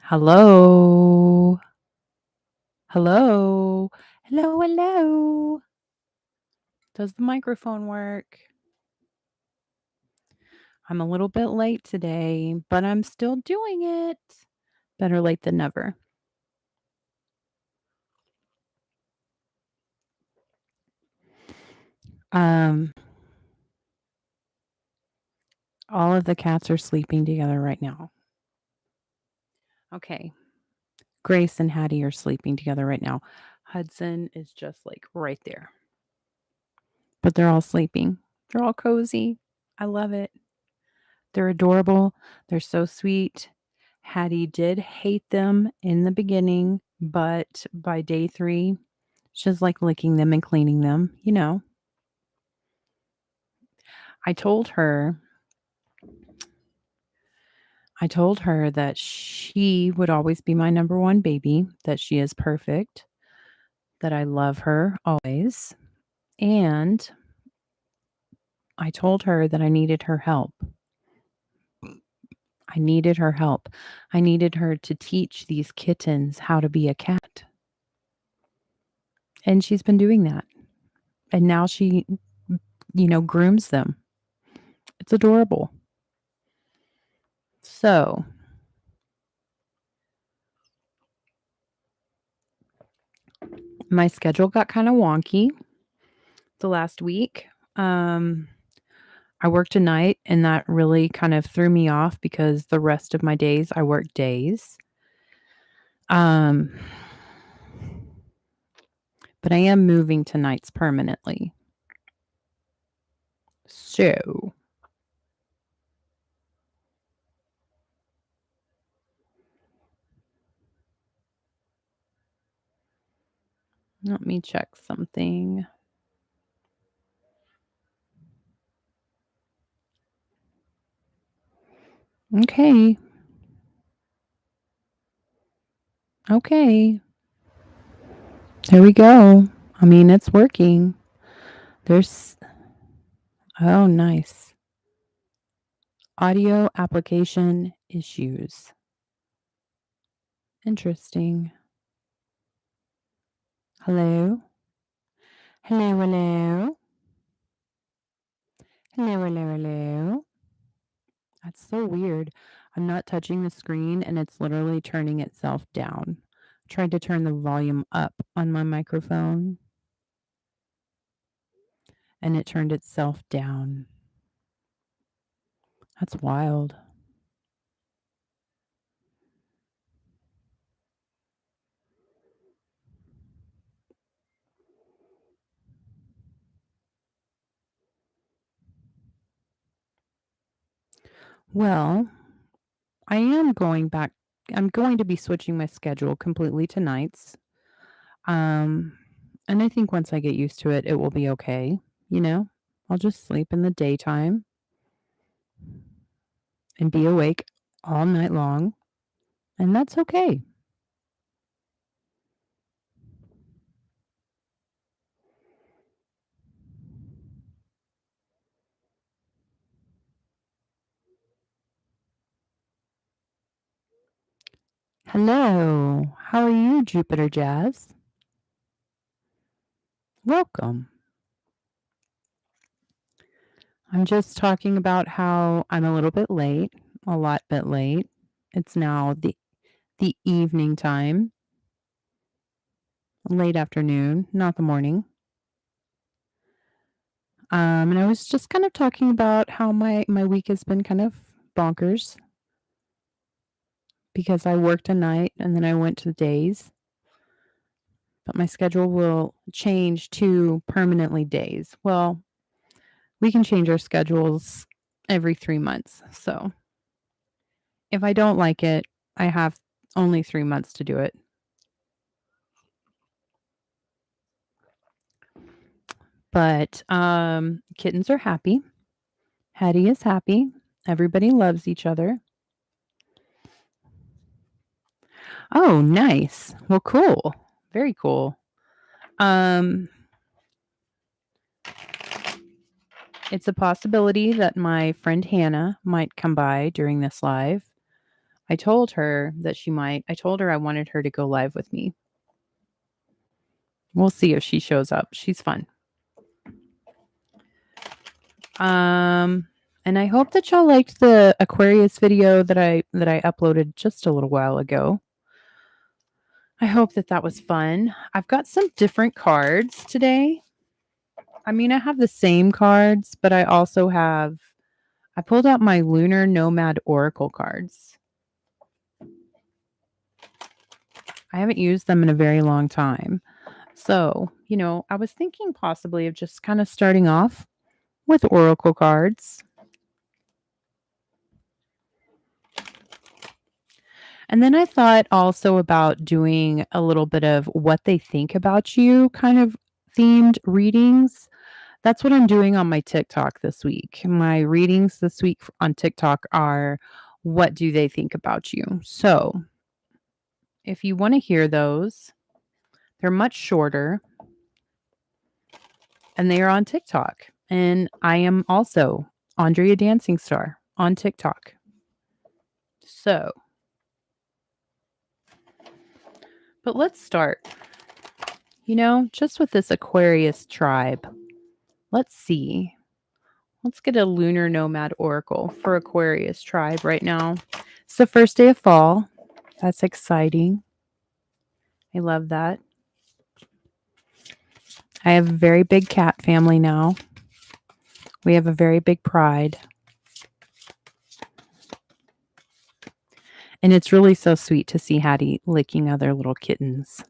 Hello. Hello. Hello, hello. Does the microphone work? I'm a little bit late today, but I'm still doing it. Better late than never. Um, all of the cats are sleeping together right now. Okay. Grace and Hattie are sleeping together right now. Hudson is just like right there. But they're all sleeping. They're all cozy. I love it. They're adorable. They're so sweet. Hattie did hate them in the beginning, but by day 3, she's like licking them and cleaning them, you know. I told her I told her that she would always be my number 1 baby, that she is perfect, that I love her always, and I told her that I needed her help. I needed her help. I needed her to teach these kittens how to be a cat. And she's been doing that. And now she, grooms them. It's adorable. So, my schedule got kind of wonky the last week. I worked a night and that really kind of threw me off because the rest of my days I work days. Um, but I am moving to nights permanently. So, let me check something. Okay. Okay. There we go. I mean, it's working. There's Oh, nice. Audio application issues. Interesting. Hello? Hello, hello? Hello, hello, hello? That's so weird. I'm not touching the screen and it's literally turning itself down. I tried to turn the volume up on my microphone and it turned itself down. That's wild. Well, I am going back. I'm going to be switching my schedule completely to nights. Um, and I think once I get used to it, it will be okay. You know, I'll just sleep in the daytime and be awake all night long, and that's okay. Hello. How are you, Jupiter Jazz? Welcome. I'm just talking about how I'm a little bit late, a lot bit late. It's now the evening time, late afternoon, not the morning. And I was just kind of talking about how my week has been kind of bonkers because I worked a night and then I went to the days, but my schedule will change to permanently days. Well, we can change our schedules every 3 months. So, if I don't like it, I have only 3 months to do it. But kittens are happy. Hattie is happy. Everybody loves each other. Oh, nice. Well, cool. Very cool. Um, it's a possibility that my friend Hannah might come by during this live. I told her that she might. I told her I wanted her to go live with me. We'll see if she shows up. She's fun. And I hope that y'all liked the Aquarius video that I uploaded just a little while ago. I hope that that was fun. I've got some different cards today. I mean, I have the same cards, but I pulled out my Lunar Nomad Oracle cards. I haven't used them in a very long time. So, I was thinking possibly of just kind of starting off with Oracle cards. And then I thought also about doing a little bit of what they think about you kind of themed readings. That's what I'm doing on my TikTok this week. My readings this week on TikTok are what do they think about you? So, if you want to hear those, they're much shorter and they are on TikTok. And I am also Andrea Dancing Star on TikTok. So, but let's start, just with this Aquarius tribe. Let's see. Let's get a Lunar Nomad Oracle for Aquarius tribe right now. It's the first day of fall. That's exciting. I love that. I have a very big cat family now. We have a very big pride. And it's really so sweet to see Hattie licking other little kittens.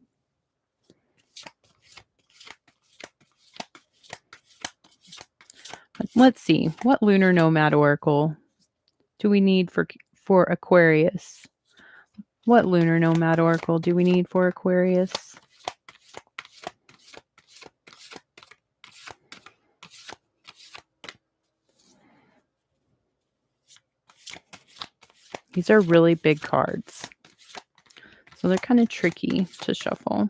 Let's see. What Lunar Nomad Oracle do we need for Aquarius? What Lunar Nomad Oracle do we need for Aquarius? These are really big cards. So they're kind of tricky to shuffle.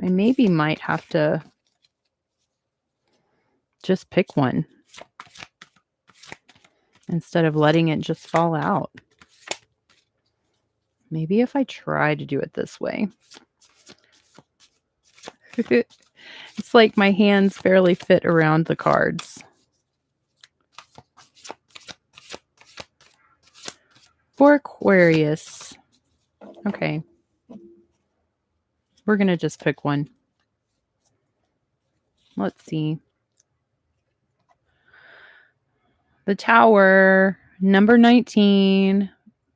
I maybe might have to just pick one instead of letting it just fall out. Maybe if I try to do it this way. It's like my hands barely fit around the cards. For Aquarius. Okay. We're going to just pick one. Let's see. The Tower, number 19.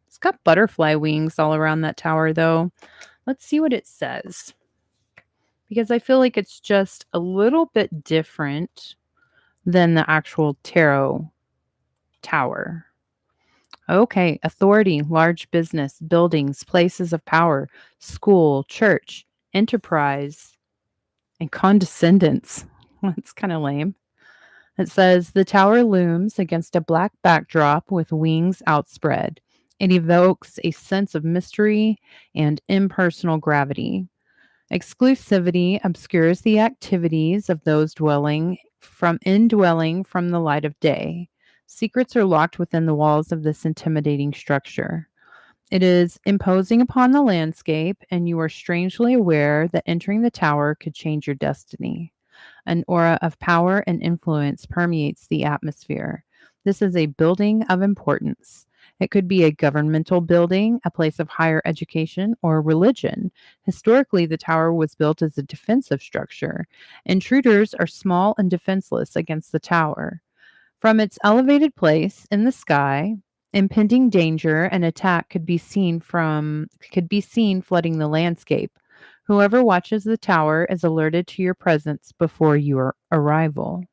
It's got butterfly wings all around that tower, though. Let's see what it says. Because I feel like it's just a little bit different than the actual tarot tower. Okay, authority, large business, buildings, places of power, school, church, enterprise, and condescendence. That's kind of lame. It says the tower looms against a black backdrop with wings outspread. It evokes a sense of mystery and impersonal gravity. Exclusivity obscures the activities of those indwelling from the light of day. Secrets are locked within the walls of this intimidating structure. It is imposing upon the landscape, and you are strangely aware that entering the tower could change your destiny. An aura of power and influence permeates the atmosphere. This is a building of importance. It could be a governmental building, a place of higher education, or religion. Historically, the tower was built as a defensive structure. Intruders are small and defenseless against the tower. From its elevated place in the sky, impending danger and attack could be seen flooding the landscape. Whoever watches the tower is alerted to your presence before your arrival.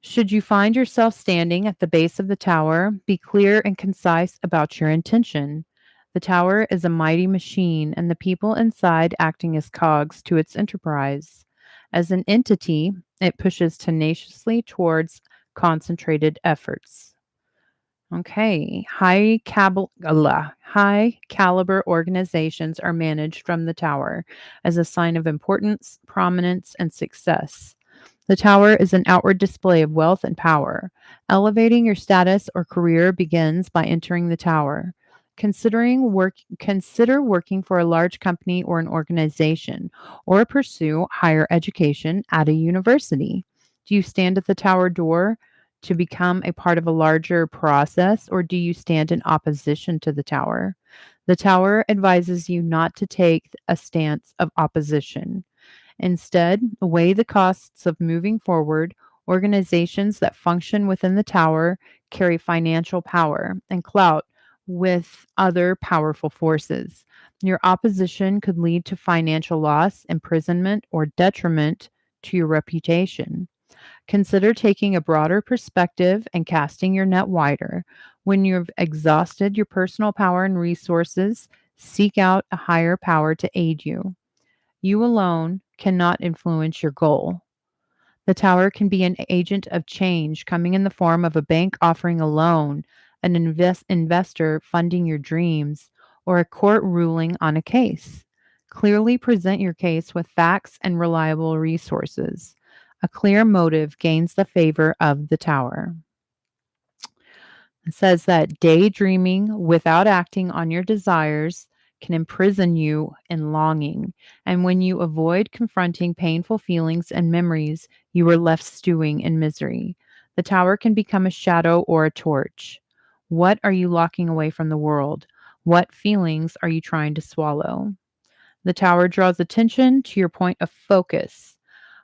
Should you find yourself standing at the base of the tower, be clear and concise about your intention. The tower is a mighty machine, and the people inside acting as cogs to its enterprise. As an entity, it pushes tenaciously towards concentrated efforts. Okay, high caliber organizations are managed from the tower as a sign of importance, prominence, and success. The tower is an outward display of wealth and power. Elevating your status or career begins by entering the tower. Consider working for a large company or an organization, or pursue higher education at a university. Do you stand at the tower door to become a part of a larger process, or do you stand in opposition to the tower? The tower advises you not to take a stance of opposition. Instead, weigh the costs of moving forward. Organizations that function within the tower carry financial power and clout with other powerful forces. Your opposition could lead to financial loss, imprisonment, or detriment to your reputation. Consider taking a broader perspective and casting your net wider. When you've exhausted your personal power and resources, seek out a higher power to aid you. You alone cannot influence your goal. The tower can be an agent of change, coming in the form of a bank offering a loan, an investor funding your dreams, or a court ruling on a case. Clearly present your case with facts and reliable resources. A clear motive gains the favor of the tower. It says that daydreaming without acting on your desires can imprison you in longing. And when you avoid confronting painful feelings and memories, you are left stewing in misery. The tower can become a shadow or a torch. What are you locking away from the world? What feelings are you trying to swallow? The tower draws attention to your point of focus.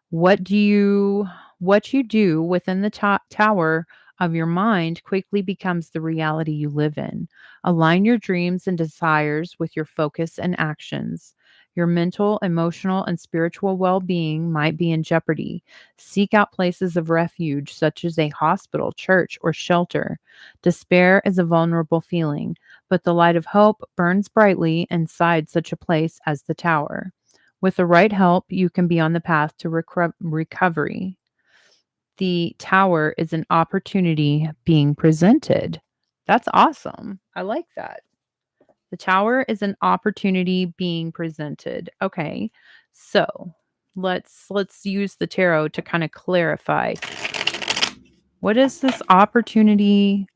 What you do within the tower of your mind quickly becomes the reality you live in. Align your dreams and desires with your focus and actions. Your mental, emotional, and spiritual well-being might be in jeopardy. Seek out places of refuge such as a hospital, church, or shelter. Despair is a vulnerable feeling, but the light of hope burns brightly inside such a place as the tower. With the right help, you can be on the path to recovery. The tower is an opportunity being presented. That's awesome. I like that. The tower is an opportunity being presented. Okay. So, let's use the tarot to kind of clarify what is this opportunity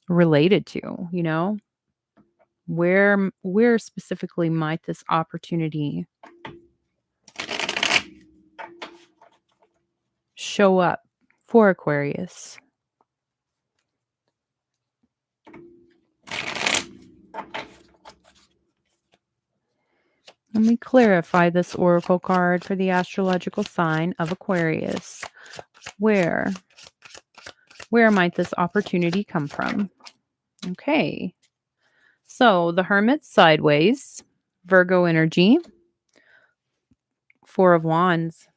related to, you know? Where specifically might this opportunity show up for Aquarius? Let me clarify this oracle card for the astrological sign of Aquarius. Where might this opportunity come from? Okay. So the Hermit sideways, Virgo energy, Four of Wands,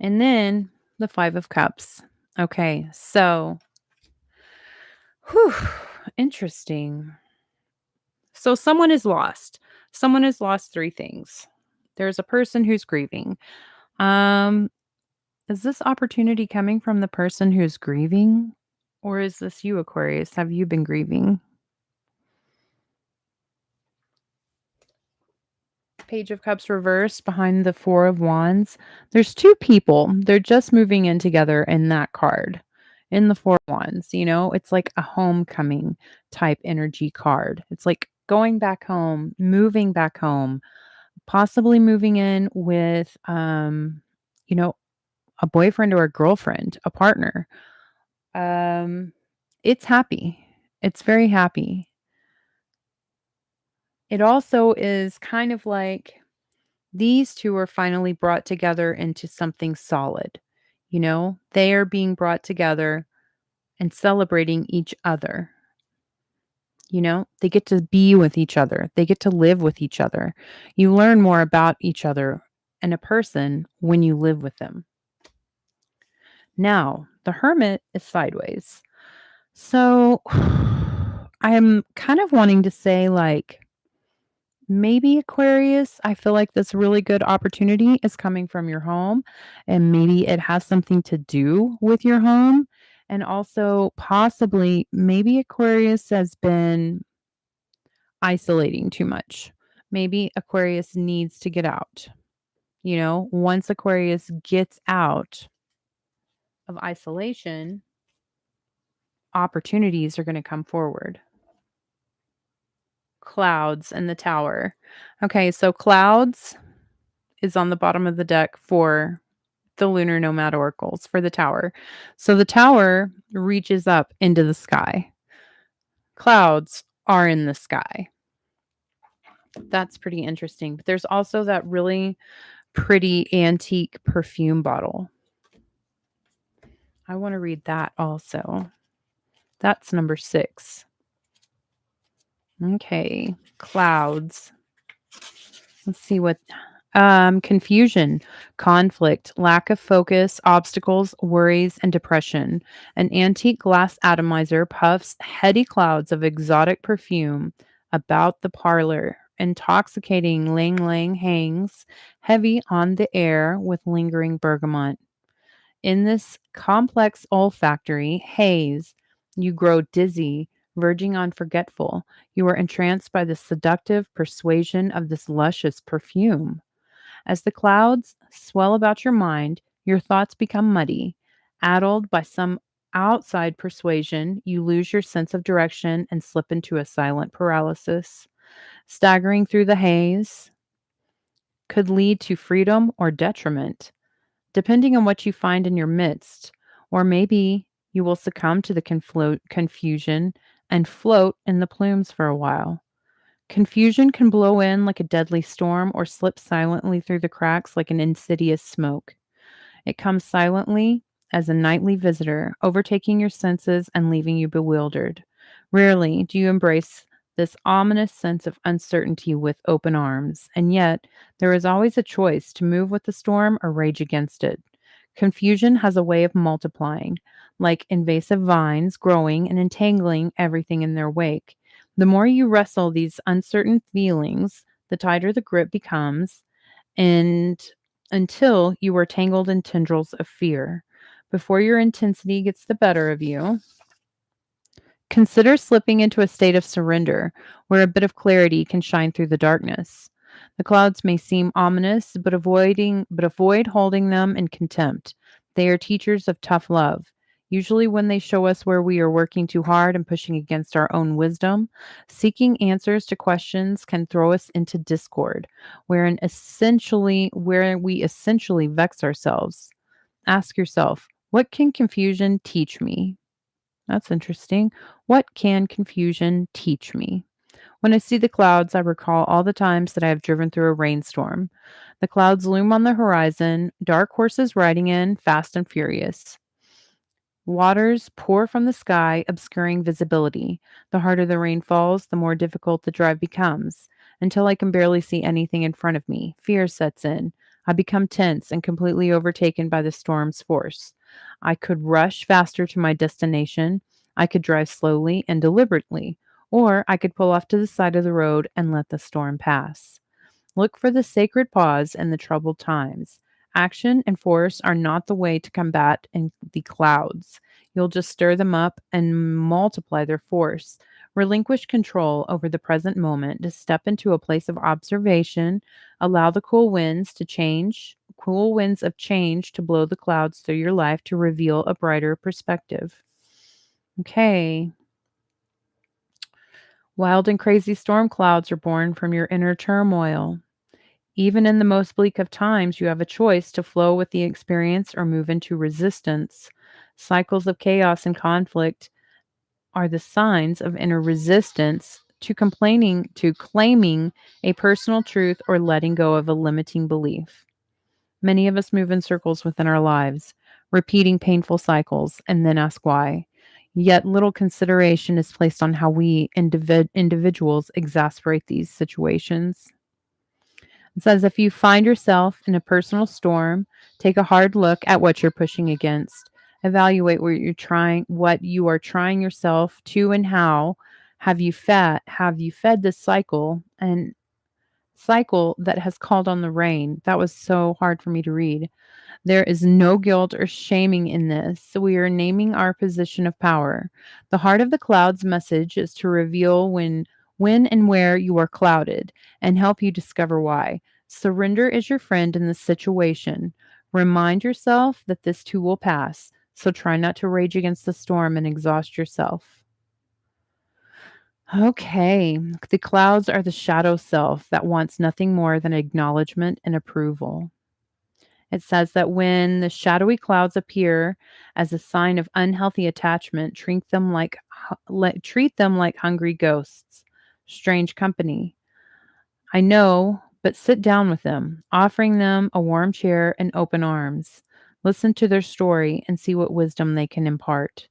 and then the Five of Cups. Okay, so, whew, interesting. So someone is lost. Someone has lost three things. There's a person who's grieving. Um, is this opportunity coming from the person who's grieving? Or is this you, Aquarius? Have you been grieving? Page of Cups reversed behind the Four of Wands. There's two people. They're just moving in together in that card. In the Four of Wands, it's like a homecoming type energy card. It's like going back home, moving back home, possibly moving in with a boyfriend or a girlfriend, a partner. It's happy. It's very happy. It also is kind of like these two are finally brought together into something solid. They are being brought together and celebrating each other. They get to be with each other. They get to live with each other. You learn more about each other and a person when you live with them. Now, the Hermit is sideways. So I'm kind of wanting to say, like, maybe Aquarius, I feel like this really good opportunity is coming from your home, and maybe it has something to do with your home. And also, possibly, maybe Aquarius has been isolating too much. Maybe Aquarius needs to get out. Once Aquarius gets out of isolation, opportunities are going to come forward. Clouds and the Tower. Okay, so clouds is on the bottom of the deck for the lunar nomad oracles for the Tower. So the Tower reaches up into the sky. Clouds are in the sky. That's pretty interesting. But there's also that really pretty antique perfume bottle. I want to read that also. That's number 6. Okay, clouds. Let's see what confusion, conflict, lack of focus, obstacles, worries, and depression. An antique glass atomizer puffs heady clouds of exotic perfume about the parlor. Intoxicating lang lang hangs heavy on the air with lingering bergamot. In this complex olfactory haze, you grow dizzy, verging on forgetful. You are entranced by the seductive persuasion of this luscious perfume. As the clouds swell about your mind, your thoughts become muddy. Addled by some outside persuasion, you lose your sense of direction and slip into a silent paralysis. Staggering through the haze could lead to freedom or detriment, depending on what you find in your midst. Or maybe you will succumb to the confusion and float in the plumes for a while. Confusion can blow in like a deadly storm or slip silently through the cracks like an insidious smoke. It comes silently as a nightly visitor, overtaking your senses and leaving you bewildered. Rarely do you embrace this ominous sense of uncertainty with open arms, and yet there is always a choice to move with the storm or rage against it. Confusion has a way of multiplying, like invasive vines growing and entangling everything in their wake. The more you wrestle these uncertain feelings, the tighter the grip becomes, and until you are tangled in tendrils of fear. Before your intensity gets the better of you, consider slipping into a state of surrender where a bit of clarity can shine through the darkness. The clouds may seem ominous, but avoid holding them in contempt. They are teachers of tough love. Usually when they show us where we are working too hard and pushing against our own wisdom, seeking answers to questions can throw us into discord, where we essentially vex ourselves. Ask yourself, what can confusion teach me? That's interesting. What can confusion teach me? When I see the clouds, I recall all the times that I have driven through a rainstorm. The clouds loom on the horizon, dark horses riding in, fast and furious. Waters pour from the sky, obscuring visibility. The harder the rain falls, the more difficult the drive becomes. Until I can barely see anything in front of me, fear sets in. I become tense and completely overtaken by the storm's force. I could rush faster to my destination. I could drive slowly and deliberately, or I could pull off to the side of the road and let the storm pass. Look for the sacred pause in the troubled times. Action and force are not the way to combat in the clouds. You'll just stir them up and multiply their force. Relinquish control over the present moment to step into a place of observation. Allow the cool winds of change to blow the clouds through your life to reveal a brighter perspective. Okay. Wild and crazy storm clouds are born from your inner turmoil. Even in the most bleak of times, you have a choice to flow with the experience or move into resistance. Cycles of chaos and conflict are the signs of inner resistance to claiming a personal truth or letting go of a limiting belief. Many of us move in circles within our lives, repeating painful cycles, and then ask why. Yet little consideration is placed on how we individuals exasperate these situations. It says if you find yourself in a personal storm, take a hard look at what you're pushing against. Evaluate what you are trying yourself to, and how have you fed this cycle that has called on the rain. That was so hard for me to read. There is no guilt or shaming in this. So we are naming our position of power. The heart of the clouds message is to reveal when and where you are clouded and help you discover why. Surrender is your friend in this situation. Remind yourself that this too will pass. So try not to rage against the storm and exhaust yourself. Okay. The clouds are the shadow self that wants nothing more than acknowledgement and approval. It says that when the shadowy clouds appear as a sign of unhealthy attachment, treat them like hungry ghosts, strange company. I know, but sit down with them, offering them a warm chair and open arms. Listen to their story and see what wisdom they can impart.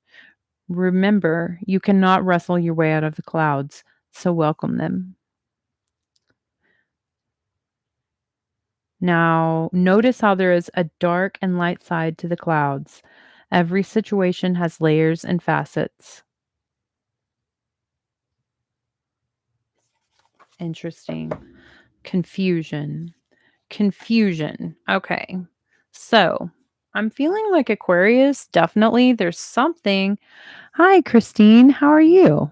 Remember, you cannot wrestle your way out of the clouds, so welcome them. Now, notice how there is a dark and light side to the clouds. Every situation has layers and facets. Interesting. Confusion. Confusion. Okay. So, I'm feeling like Aquarius, definitely there's something. Hi, Christine. How are you?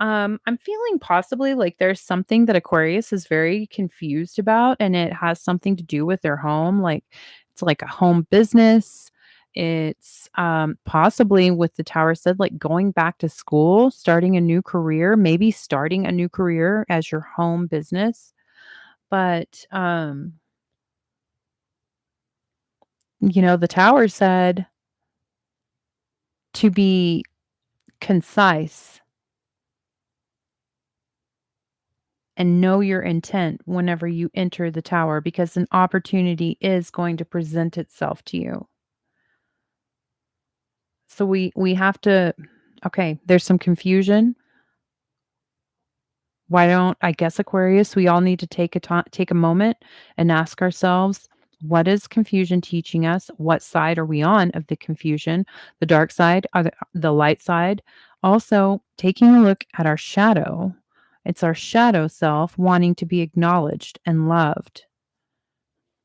I'm feeling possibly like there's something that Aquarius is very confused about, and it has something to do with their home. Like it's like a home business. It's possibly with the tower said, like going back to school, starting a new career, maybe starting a new career as your home business. But the tower said to be concise and know your intent whenever you enter the tower because an opportunity is going to present itself to you. So we have to okay, there's some confusion. Why don't I guess Aquarius, we all need to take a moment and ask ourselves, what is confusion teaching us? What side are we on of the confusion? The dark side or the light side? Also, taking a look at our shadow. It's our shadow self wanting to be acknowledged and loved.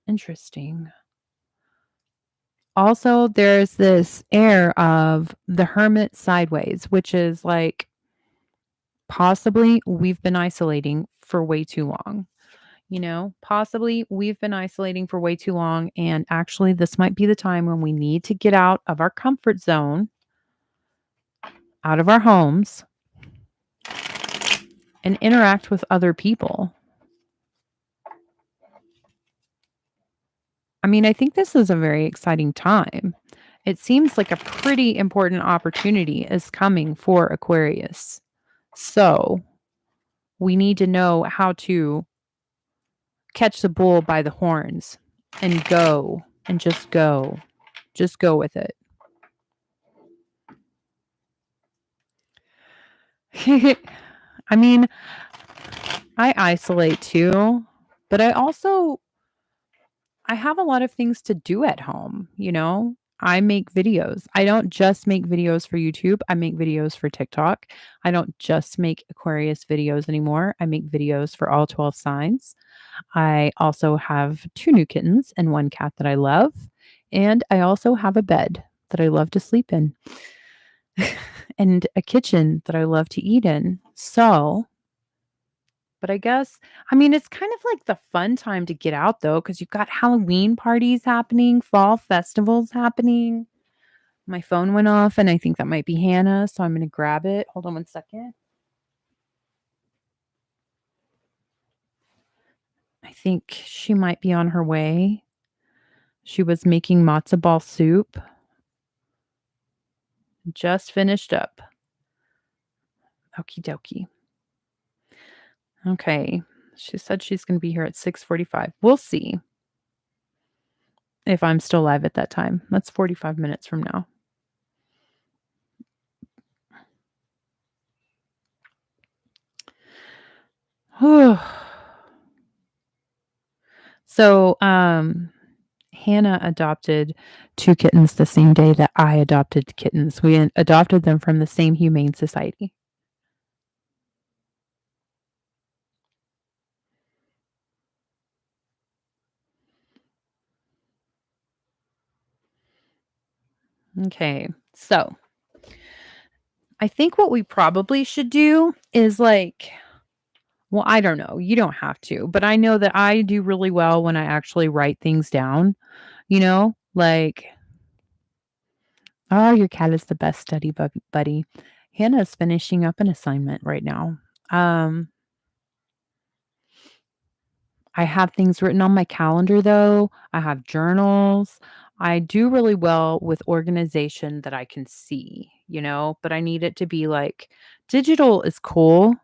Interesting. Also, there's this air of the hermit sideways, which is like possibly we've been isolating for way too long. Possibly we've been isolating for way too long. And actually, this might be the time when we need to get out of our comfort zone, out of our homes, and interact with other people. I mean, I think this is a very exciting time. It seems like a pretty important opportunity is coming for Aquarius. So, we need to know how to catch the bull by the horns and go and just go. Just go with it. I mean, I isolate too, but I have a lot of things to do at home. I make videos. I don't just make videos for YouTube. I make videos for TikTok. I don't just make Aquarius videos anymore. I make videos for all 12 signs. I also have 2 new kittens and 1 cat that I love, and I also have a bed that I love to sleep in, and a kitchen that I love to eat in. But I mean, it's kind of like the fun time to get out though, because 'cause you've got Halloween parties happening, fall festivals happening. My phone went off, and I think that might be Hannah, so I'm gonna grab it. Hold on one second. I think she might be on her way. She was making matzo ball soup. Just finished up. Okie dokie. Okay. She said she's gonna be here at 6:45. We'll see if I'm still alive at that time. That's 45 minutes from now. So, Hannah adopted 2 kittens the same day that I adopted kittens. We adopted them from the same humane society. Okay. So, I think what we probably should do is, like, Well, I don't know. You don't have to, but I know that I do really well when I actually write things down, like, "Oh, your cat is the best study buddy." Hannah's finishing up an assignment right now. Um, I have things written on my calendar, though. I have journals. I do really well with organization that I can see, but I need it to be, like digital is cool,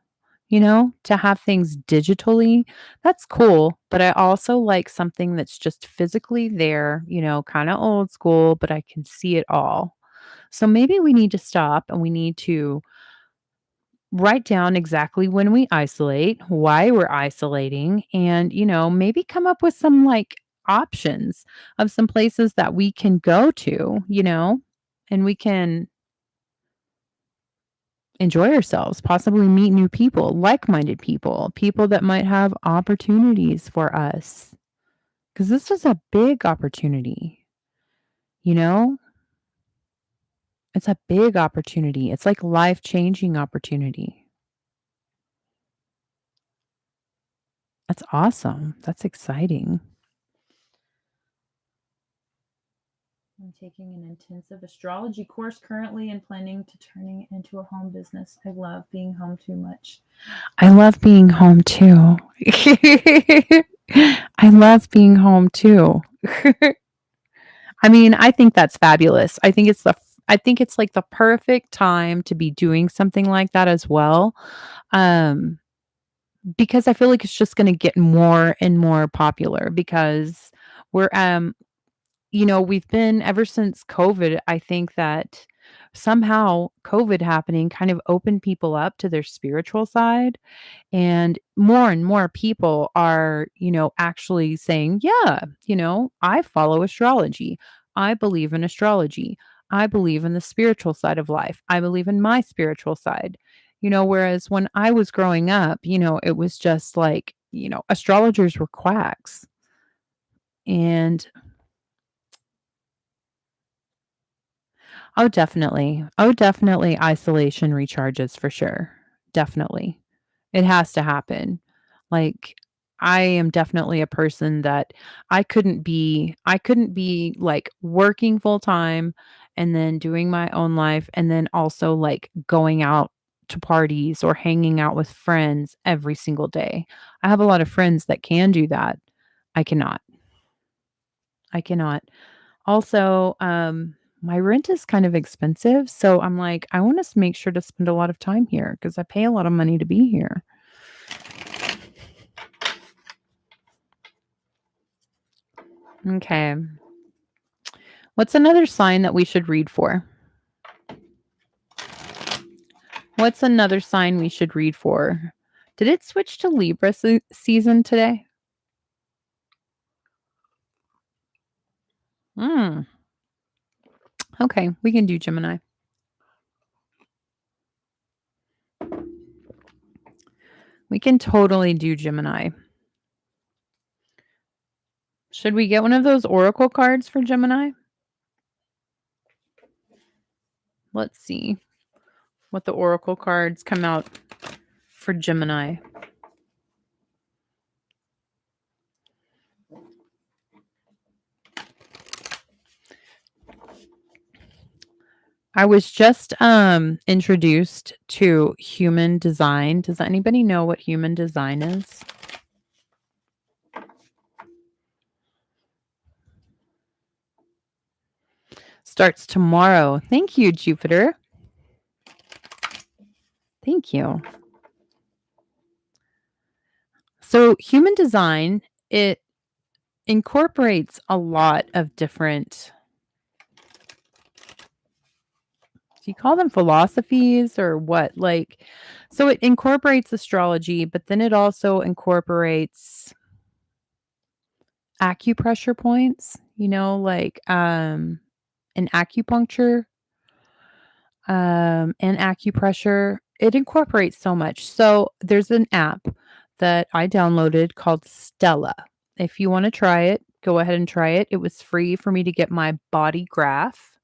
to have things digitally, that's cool, but I also like something that's just physically there, kinda old school, but I can see it all. So maybe we need to stop and we need to write down exactly when we isolate, why we're isolating, and, maybe come up with some, like, options of some places that we can go to, and we can enjoy ourselves, possibly meet new people, like-minded people, people that might have opportunities for us. Because this is a big opportunity, you know? It's a big opportunity. It's like life-changing opportunity. That's awesome. That's exciting. I'm taking an intensive astrology course currently and planning to turning it into a home business. I love being home too much. I love being home too. I love being home too. I mean, I think that's fabulous. I think it's like the perfect time to be doing something like that as well. Um, because I feel like it's just gonna get more and more popular because we're we've been ever since COVID, I think that somehow COVID happening kind of opened people up to their spiritual side. And more people are, actually saying, yeah, I follow astrology. I believe in astrology. I believe in the spiritual side of life. I believe in my spiritual side. Whereas when I was growing up, it was just like, astrologers were quacks. And oh, definitely. Oh, definitely isolation recharges for sure. Definitely. It has to happen. Like, I am definitely a person that I couldn't be, like, working full time and then doing my own life and then also, like, going out to parties or hanging out with friends every single day. I have a lot of friends that can do that. I cannot. I cannot. Also, my rent is kind of expensive, so I'm like, I wanna make sure to spend a lot of time here because I pay a lot of money to be here. Okay. What's another sign that we should read for? What's another sign we should read for? Did it switch to Libra season today? Mm, okay, we can do Gemini. We can totally do Gemini. Should we get one of those oracle cards for Gemini? Let's see what the oracle cards come out for Gemini. I was just introduced to human design. Does anybody know what human design is? Starts tomorrow. Thank you, Jupiter. Thank you. So, human design, it incorporates a lot of different, do you call them philosophies or what? Like, so it incorporates astrology, but then it also incorporates acupressure points, like an acupuncture and acupressure. It incorporates so much. So there's an app that I downloaded called Stella. If you want to try it, go ahead and try it. It was free for me to get my body graph.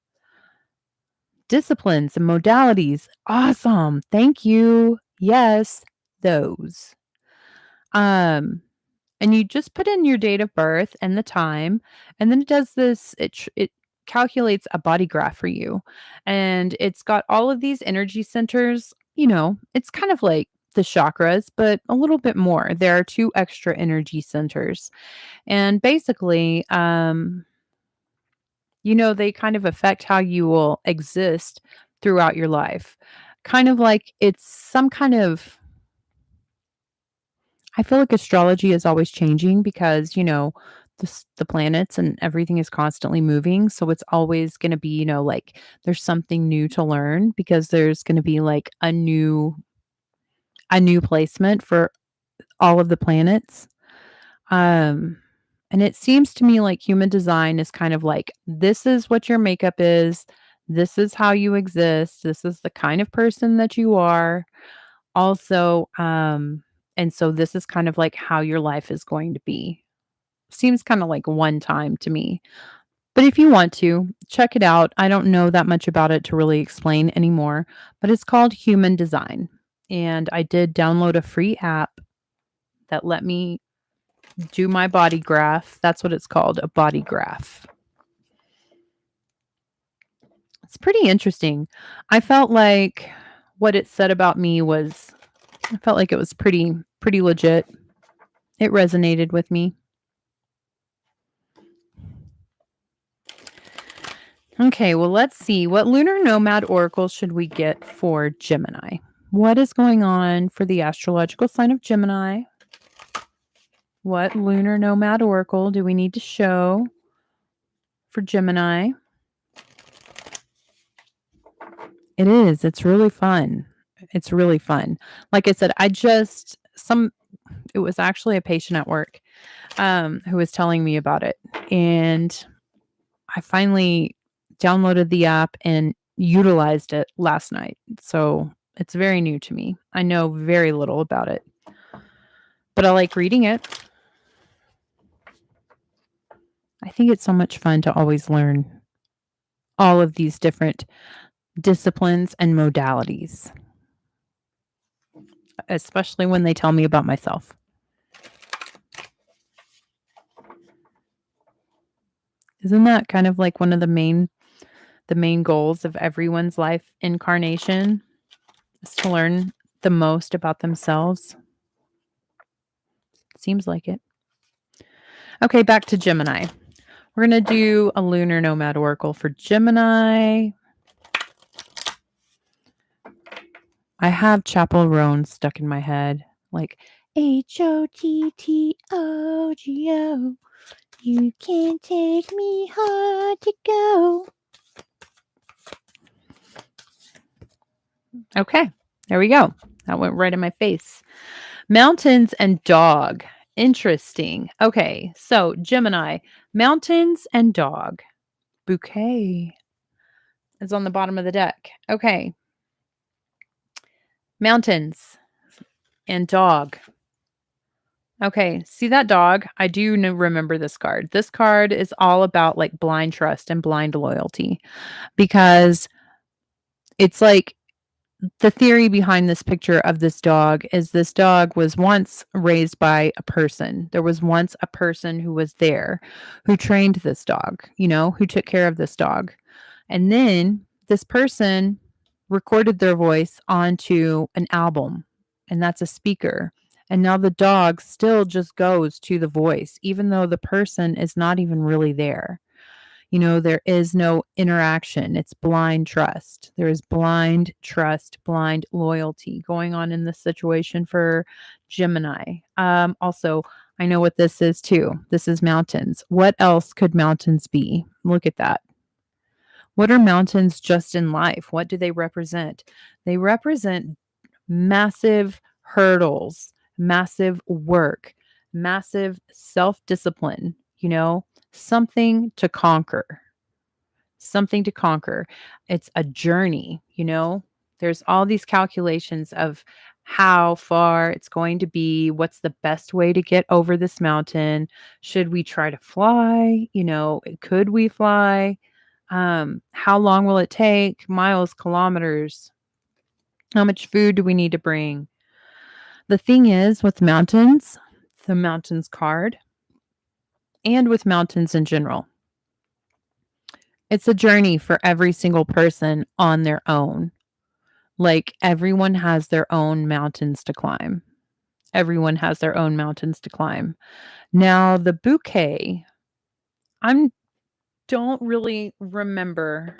Disciplines and modalities. Awesome. Thank you. Yes, those. Um, and you just put in your date of birth and the time, and then it does this, it calculates a body graph for you. And it's got all of these energy centers, it's kind of like the chakras, but a little bit more. There are two extra energy centers. And basically, they kind of affect how you will exist throughout your life. Kind of like it's some kind of I feel like astrology is always changing because, the planets and everything is constantly moving. So it's always going to be, like there's something new to learn because there's going to be like a new placement for all of the planets. Um and it seems to me like human design is kind of like this is what your makeup is. This is how you exist. This is the kind of person that you are. Also, and so this is kind of like how your life is going to be. Seems kind of like one time to me. But if you want to, check it out. I don't know that much about it to really explain anymore, but it's called Human Design. And I did download a free app that let me do my body graph. That's what it's called, a body graph. It's pretty interesting. I felt like what it said about me was I felt like it was pretty legit. It resonated with me. Okay, well, let's see. What lunar nomad oracle should we get for Gemini? What is going on for the astrological sign of Gemini? What lunar nomad oracle do we need to show for Gemini? It is. It's really fun. It's really fun. Like I said, it was actually a patient at work who was telling me about it. And I finally downloaded the app and utilized it last night. So it's very new to me. I know very little about it, but I like reading it. I think it's so much fun to always learn all of these different disciplines and modalities, especially when they tell me about myself. Isn't that kind of like one of the main goals of everyone's life incarnation is to learn the most about themselves? Seems like it. Okay, back to Gemini. We're going to do a lunar nomad oracle for Gemini. I have Chapel Roan stuck in my head. Like HOTTOGO. You can't take me hard to go. Okay, there we go. That went right in my face. Mountains and dog. Interesting. Okay, so Gemini, mountains and dog. Bouquet is on the bottom of the deck. Okay. Mountains and dog. Okay, see that dog? I do remember this card. This card is all about like blind trust and blind loyalty because it's like the theory behind this picture of this dog was once raised by a person. There was once a person who was there who trained this dog, who took care of this dog. And then this person recorded their voice onto an album, and that's a speaker. And now the dog still just goes to the voice, even though the person is not even really there. There is no interaction. It's blind trust. There is blind trust, blind loyalty going on in this situation for Gemini. Also, I know what this is too. This is mountains. What else could mountains be? Look at that. What are mountains just in life? What do they represent? They represent massive hurdles, massive work, massive self discipline, something to conquer. Something to conquer. It's a journey, There's all these calculations of how far it's going to be, what's the best way to get over this mountain? Should we try to fly? Could we fly? How long will it take? Miles, kilometers. How much food do we need to bring? The thing is with mountains, the mountains card and with mountains in general. It's a journey for every single person on their own. Like everyone has their own mountains to climb. Everyone has their own mountains to climb. Now, the bouquet, I don't really remember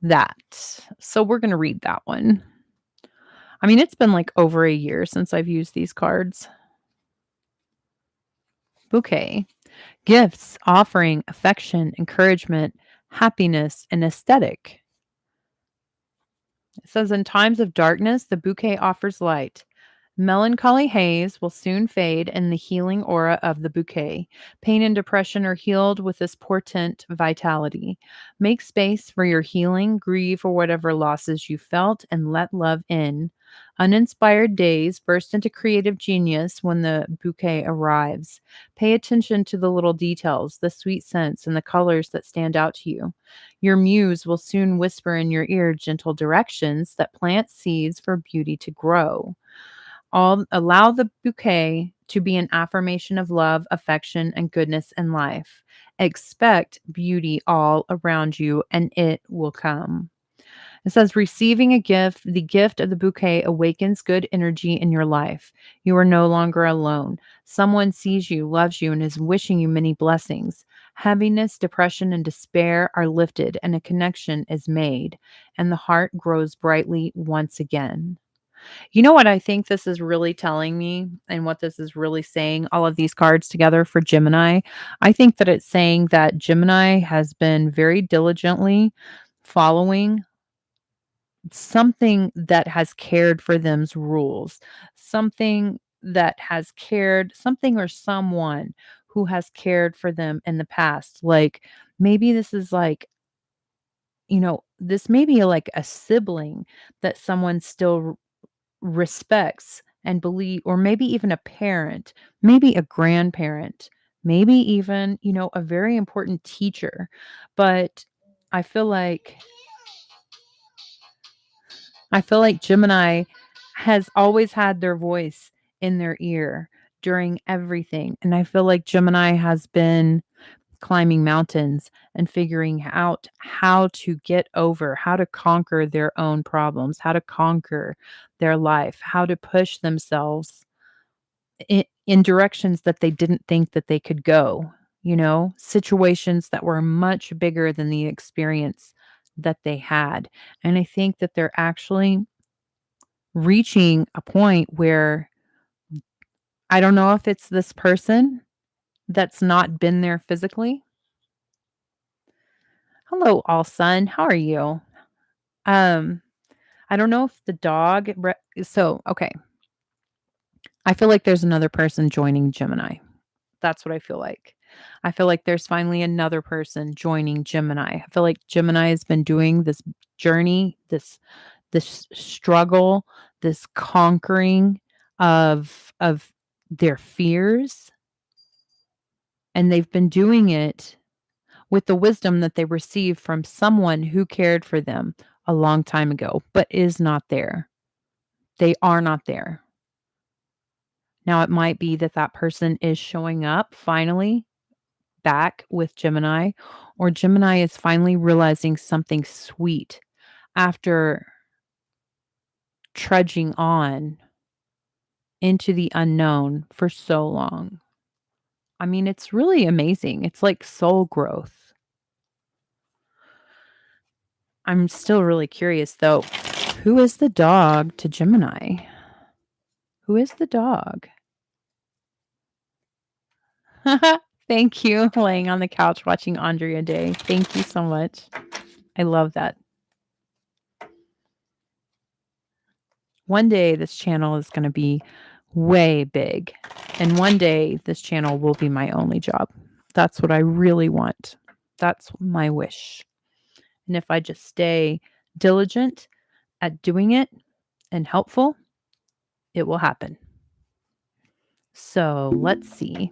that. So we're going to read that one. I mean, it's been like over a year since I've used these cards. Bouquet. Gifts, offering, affection, encouragement, happiness, and aesthetic. It says, in times of darkness, the bouquet offers light. Melancholy haze will soon fade in the healing aura of the bouquet. Pain and depression are healed with this portent vitality. Make space for your healing, grieve for whatever losses you felt, and let love in. Uninspired days burst into creative genius when the bouquet arrives. Pay attention to the little details, the sweet scents, and the colors that stand out to you. Your muse will soon whisper in your ear gentle directions that plant seeds for beauty to grow. Allow the bouquet to be an affirmation of love, affection, and goodness in life. Expect beauty all around you, and it will come. It says, receiving a gift, the gift of the bouquet awakens good energy in your life. You are no longer alone. Someone sees you, loves you, and is wishing you many blessings. Heaviness, depression, and despair are lifted, and a connection is made, and the heart grows brightly once again. You know what I think this is really telling me and what this is really saying, all of these cards together for Gemini? I think that it's saying that Gemini has been very diligently following something that has cared for them's rules, something that has cared, something or someone who has cared for them in the past. Like maybe this is like, this may be like a sibling that someone still respects and believe, or maybe even a parent, maybe a grandparent, maybe even, a very important teacher. But I feel like Gemini has always had their voice in their ear during everything. And I feel like Gemini has been climbing mountains and figuring out how to get over, how to conquer their own problems, how to conquer their life, how to push themselves in directions that they didn't think that they could go, situations that were much bigger than the experience that they had. And I think that they're actually reaching a point where I don't know if it's this person that's not been there physically. Hello, all sun. How are you? Um, I don't know if the dog. Okay. I feel like there's another person joining Gemini. That's what I feel like. I feel like there's finally another person joining Gemini. I feel like Gemini has been doing this journey, this struggle, this conquering of their fears, and they've been doing it with the wisdom that they received from someone who cared for them a long time ago, but is not there. They are not there. Now, it might be that that person is showing up finally back with Gemini, or Gemini is finally realizing something sweet after trudging on into the unknown for so long. I mean, it's really amazing. It's like soul growth. I'm still really curious though. Who is the dog to Gemini? Who is the dog? Thank you. Laying on the couch watching Andrea Day. Thank you so much. I love that. One day this channel is going to be way big. And one day this channel will be my only job. That's what I really want. That's my wish. And if I just stay diligent at doing it and helpful, it will happen. So let's see.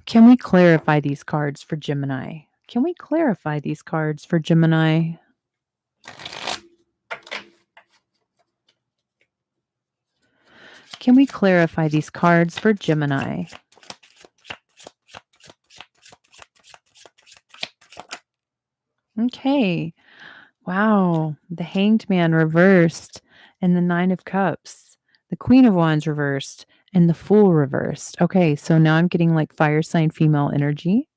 Can we clarify these cards for Gemini? Can we clarify these cards for Gemini? Can we clarify these cards for Gemini? Okay. Wow. The Hanged Man reversed and the Nine of Cups. The Queen of Wands reversed and the Fool reversed. Okay, so now I'm getting like fire sign female energy.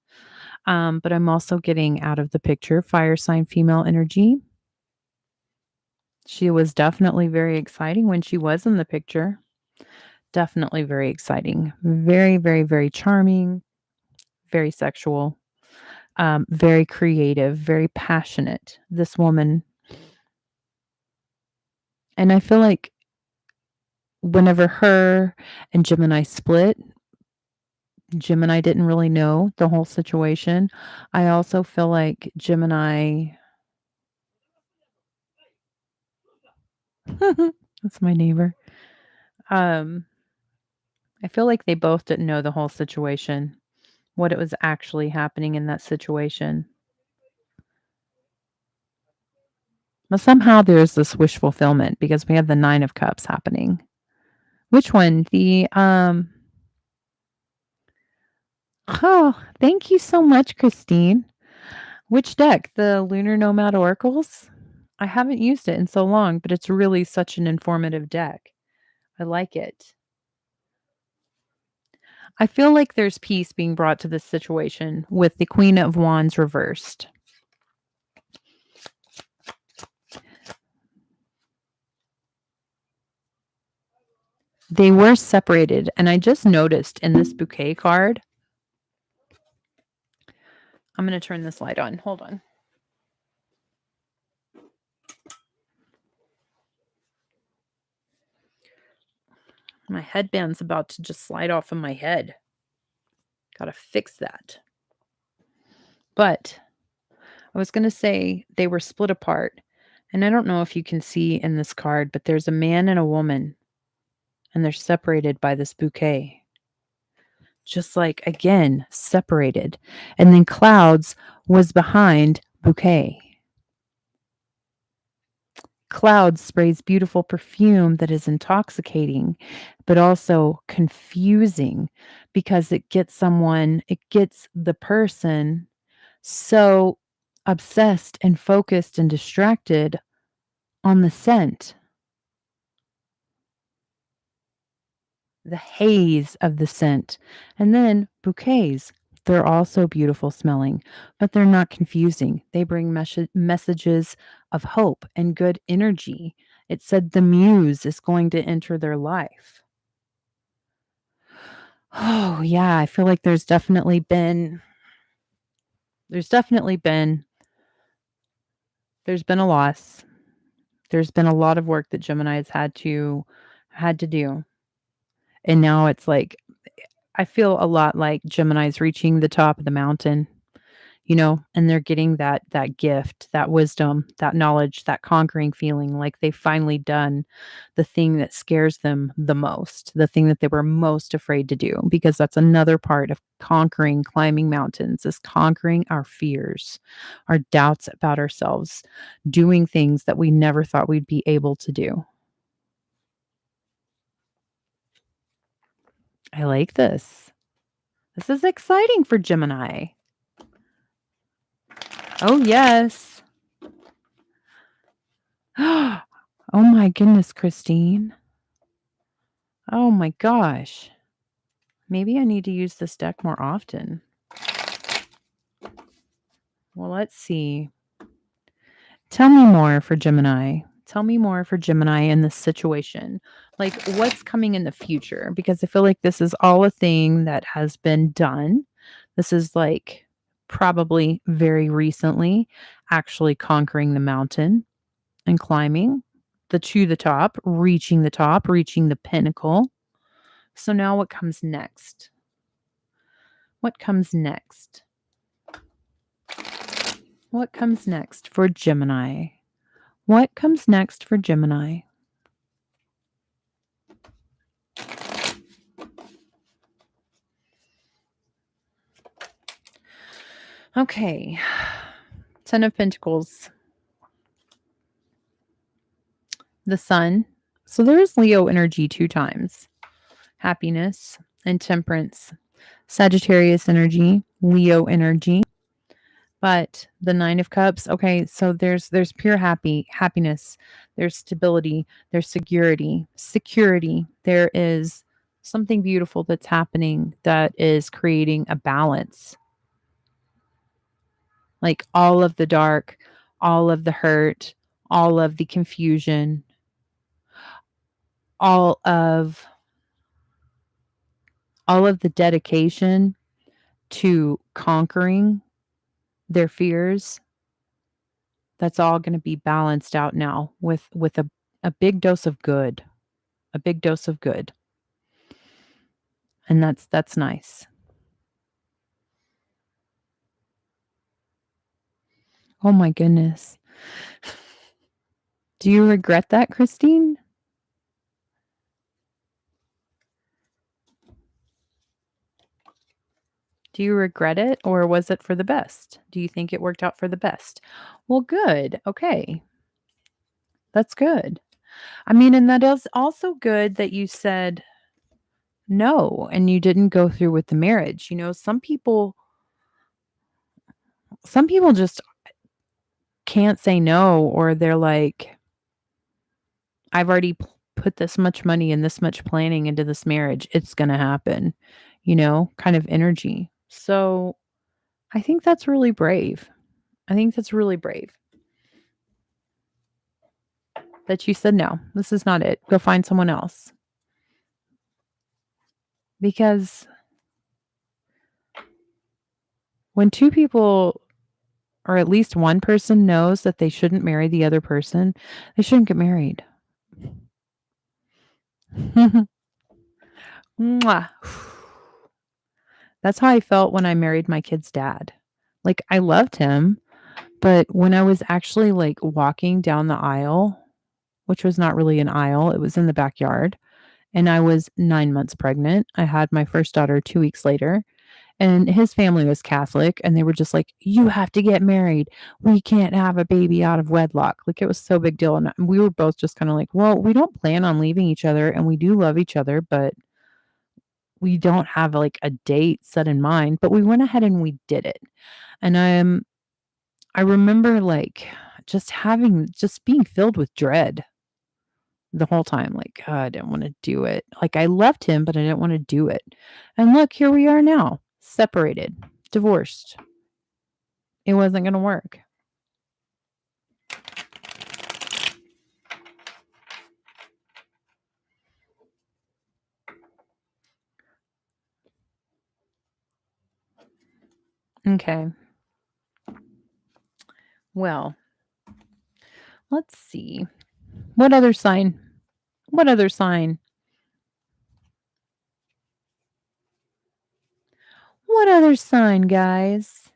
But I'm also getting out of the picture fire sign female energy. She was definitely very exciting when she was in the picture. Definitely very exciting. Very, very, very charming, very sexual, very creative, very passionate. This woman. And I feel like whenever her and Gemini split, Gemini didn't really know the whole situation. I also feel like Gemini. That's my neighbor. Um, I feel like they both didn't know the whole situation, what it was actually happening in that situation. But somehow there's this wish fulfillment because we have the 9 of cups happening. Which one? Oh, thank you so much, Christine. Which deck? The Lunar Nomad Oracles? I haven't used it in so long, but it's really such an informative deck. I like it. I feel like there's peace being brought to this situation with the Queen of Wands reversed. They were separated, and I just noticed in this bouquet card. I'm going to turn this light on. Hold on. My headband's about to just slide off of my head. Gotta fix that. But I was going to say they were split apart. And I don't know if you can see in this card, but there's a man and a woman. And they're separated by this bouquet. Just like, again, separated. And then clouds was behind bouquet. Clouds sprays beautiful perfume that is intoxicating, but also confusing because it gets the person so obsessed and focused and distracted on the scent. The haze of the scent. And then bouquets. They're also beautiful smelling, but they're not confusing. They bring messages of hope and good energy. It said the muse is going to enter their life. Oh, yeah, I feel like there's definitely been there's been a loss. There's been a lot of work that Gemini has had to do. And now it's like I feel a lot like Gemini's reaching the top of the mountain, and they're getting that gift, that wisdom, that knowledge, that conquering feeling like they've finally done the thing that scares them the most, the thing that they were most afraid to do, because that's another part of conquering, climbing mountains is conquering our fears, our doubts about ourselves, doing things that we never thought we'd be able to do. I like this. This is exciting for Gemini. Oh, yes. Oh my goodness, Christine. Oh my gosh. Maybe I need to use this deck more often. Well, let's see. Tell me more for Gemini. Tell me more for Gemini in this situation. Like, what's coming in the future? Because I feel like this is all a thing that has been done. This is like probably very recently actually conquering the mountain and climbing to the top, reaching the pinnacle. So now what comes next? What comes next? What comes next for Gemini? What comes next for Gemini? Okay. 10 of Pentacles. The Sun. So there's Leo energy 2 times. happiness, and temperance. Sagittarius energy, Leo energy. But the 9 of cups, okay, so there's pure happiness, there's stability, there's security. There is something beautiful that's happening that is creating a balance. Like all of the dark, all of the hurt, all of the confusion, all of the dedication to conquering their fears, that's all going to be balanced out now with a big dose of good, a big dose of good. And that's nice. Oh my goodness. Do you regret that, Christine? Do you regret it or was it for the best? Do you think it worked out for the best? Well, good. Okay. That's good. I mean, and that is also good that you said no and you didn't go through with the marriage. You know, some people just can't say no or they're like I've already put this much money and this much planning into this marriage. It's going to happen, kind of energy. So I think that's really brave. I think that's really brave that you said, no, this is not it. Go find someone else. Because when two people, or at least one person knows that they shouldn't marry the other person, they shouldn't get married. Mwah. That's how I felt when I married my kid's dad. Like, I loved him, but when I was actually, like, walking down the aisle, which was not really an aisle, it was in the backyard, and I was 9 months pregnant. I had my first daughter 2 weeks later, and his family was Catholic, and they were just like, "You have to get married. We can't have a baby out of wedlock." Like, it was so big deal, and we were both just kinda like, "Well, we don't plan on leaving each other, and we do love each other, but we don't have, like, a date set in mind." But we went ahead and we did it. And, I remember, like, just being filled with dread the whole time, like, I didn't wanna do it. Like, I loved him, but I didn't wanna do it. And look, here we are now, separated, divorced. It wasn't gonna work. Okay. Well, let's see. What other sign? What other sign? What other sign, guys?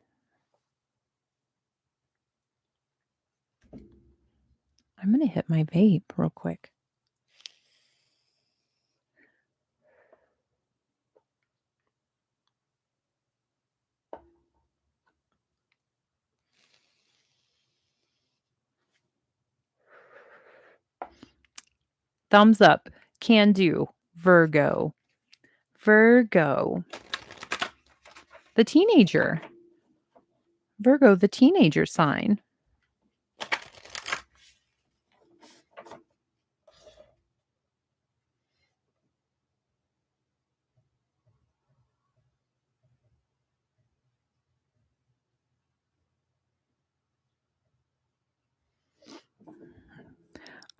I'm gonna hit my vape real quick. Thumbs up. Can do. Virgo. Virgo. The teenager. Virgo, the teenager sign.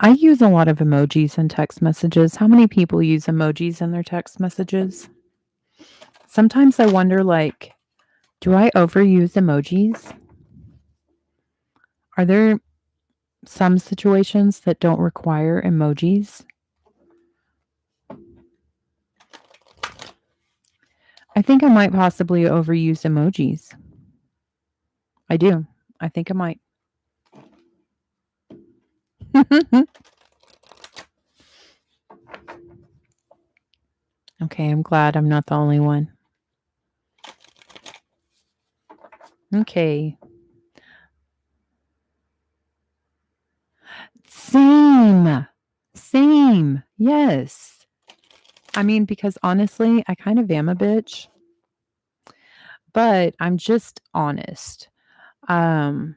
I use a lot of emojis in text messages. How many people use emojis in their text messages? Sometimes I wonder, like, do I overuse emojis? Are there some situations that don't require emojis? I think I might possibly overuse emojis. I do. I think I might. Okay, I'm glad I'm not the only one. Okay. Same. Same. Yes. I mean, because honestly, I kind of am a bitch, but I'm just honest. Um,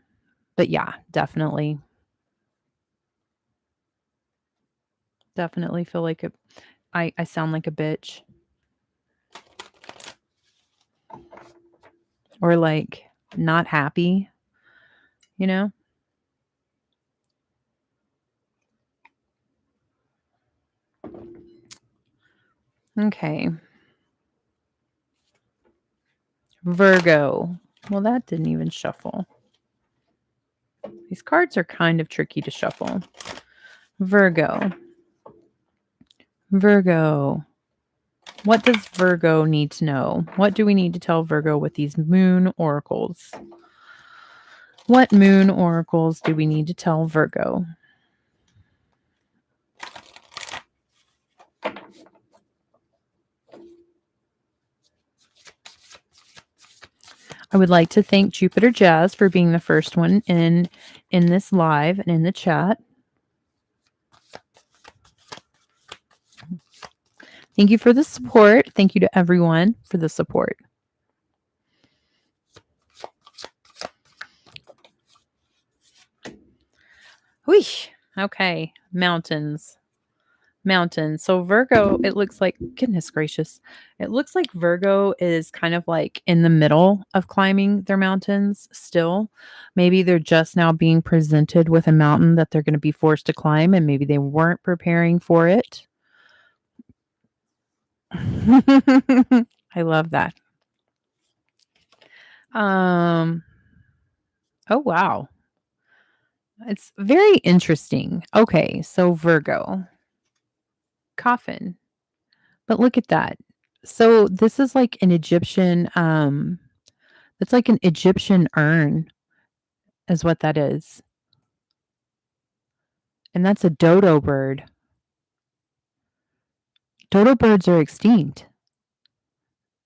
but yeah, definitely feel like I sound like a bitch or like not happy, you know? Okay. Virgo. Well, that didn't even shuffle. These cards are kind of tricky to shuffle. Virgo. Virgo. What does Virgo need to know? What do we need to tell Virgo with these moon oracles? What moon oracles do we need to tell Virgo? I would like to thank Jupiter Jazz for being the first one in this live and in the chat. Thank you for the support. Thank you to everyone for the support. Wheesh. Okay, mountains. Mountains. So Virgo, it looks like, goodness gracious, it looks like Virgo is kind of like in the middle of climbing their mountains still. Maybe they're just now being presented with a mountain that they're going to be forced to climb, and maybe they weren't preparing for it. I love that. Um, oh wow. It's very interesting. Okay, so Virgo, coffin. But look at that. So this is like an Egyptian it's like an Egyptian urn is what that is. And that's a dodo bird. Dodo birds are extinct.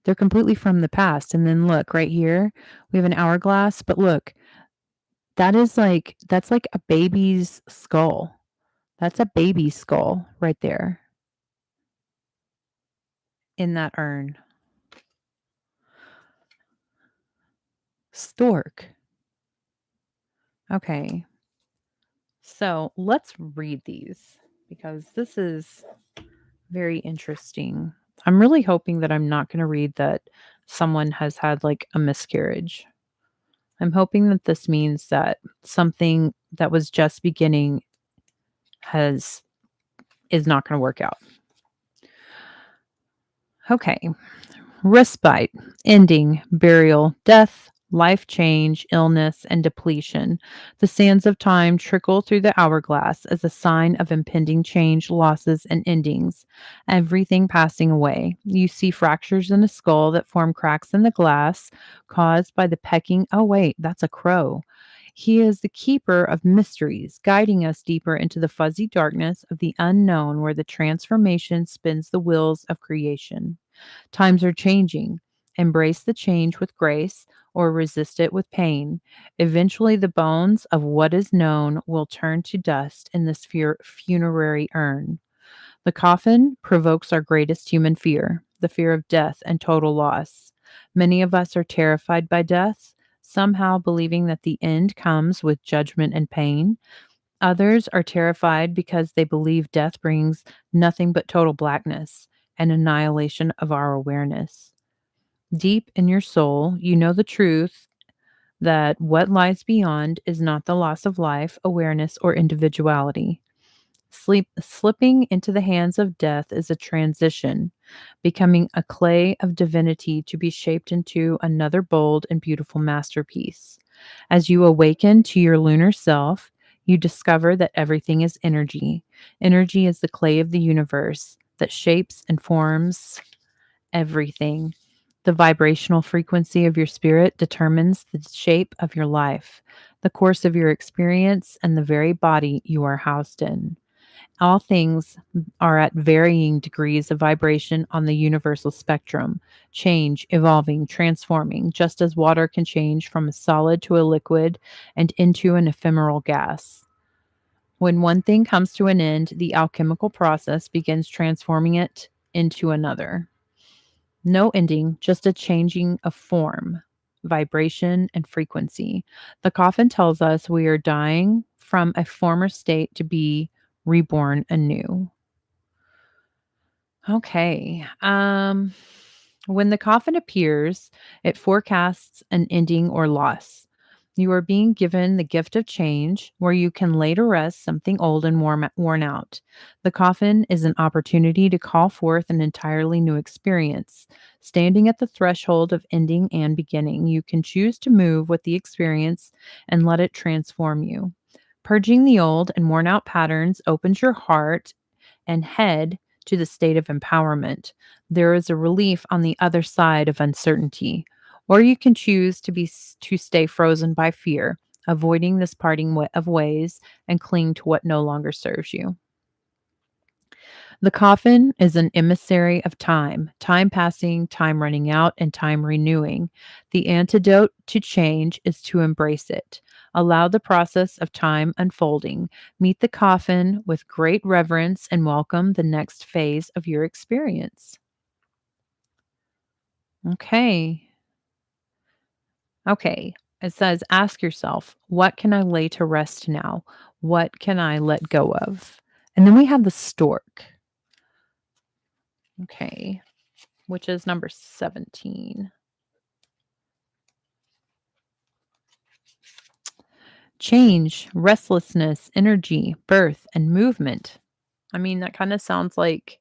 They're completely from the past. And then look right here, we have an hourglass, but look, that's like a baby's skull. That's a baby skull right there in that urn. Stork. Okay. So let's read these because this is very interesting. I'm really hoping that I'm not going to read that someone has had like a miscarriage. I'm hoping that this means that something that was just beginning has is not going to work out. Okay. Respite, ending, burial, death, life change, illness, and depletion. The sands of time trickle through the hourglass as a sign of impending change, losses, and endings. Everything passing away. You see fractures in a skull that form cracks in the glass caused by the pecking. Oh, wait, that's a crow. He is the keeper of mysteries, guiding us deeper into the fuzzy darkness of the unknown where the transformation spins the wheels of creation. Times are changing. Embrace the change with grace or resist it with pain. Eventually, the bones of what is known will turn to dust in this funerary urn. The coffin provokes our greatest human fear, the fear of death and total loss. Many of us are terrified by death, somehow believing that the end comes with judgment and pain. Others are terrified because they believe death brings nothing but total blackness and annihilation of our awareness. Deep in your soul, you know the truth that what lies beyond is not the loss of life, awareness, or individuality. Slipping into the hands of death is a transition, becoming a clay of divinity to be shaped into another bold and beautiful masterpiece. As you awaken to your lunar self, you discover that everything is energy. Energy is the clay of the universe that shapes and forms everything. The vibrational frequency of your spirit determines the shape of your life, the course of your experience, and the very body you are housed in. All things are at varying degrees of vibration on the universal spectrum, change, evolving, transforming, just as water can change from a solid to a liquid and into an ephemeral gas. When one thing comes to an end, the alchemical process begins transforming it into another. No ending, just a changing of form, vibration, and frequency. The coffin tells us we are dying from a former state to be reborn anew. Okay. When the coffin appears, it forecasts an ending or loss. You are being given the gift of change where you can lay to rest something old and worn out. The coffin is an opportunity to call forth an entirely new experience. Standing at the threshold of ending and beginning, you can choose to move with the experience and let it transform you. Purging the old and worn out patterns opens your heart and head to the state of empowerment. There is a relief on the other side of uncertainty. Or you can choose to stay frozen by fear, avoiding this parting of ways and cling to what no longer serves you. The coffin is an emissary of time, time passing, time running out, and time renewing. The antidote to change is to embrace it. Allow the process of time unfolding. Meet the coffin with great reverence and welcome the next phase of your experience. Okay. Okay. It says, ask yourself, what can I lay to rest now? What can I let go of? And then we have the stork. Okay. Which is number 17. Change, restlessness, energy, birth, and movement. I mean, that kind of sounds like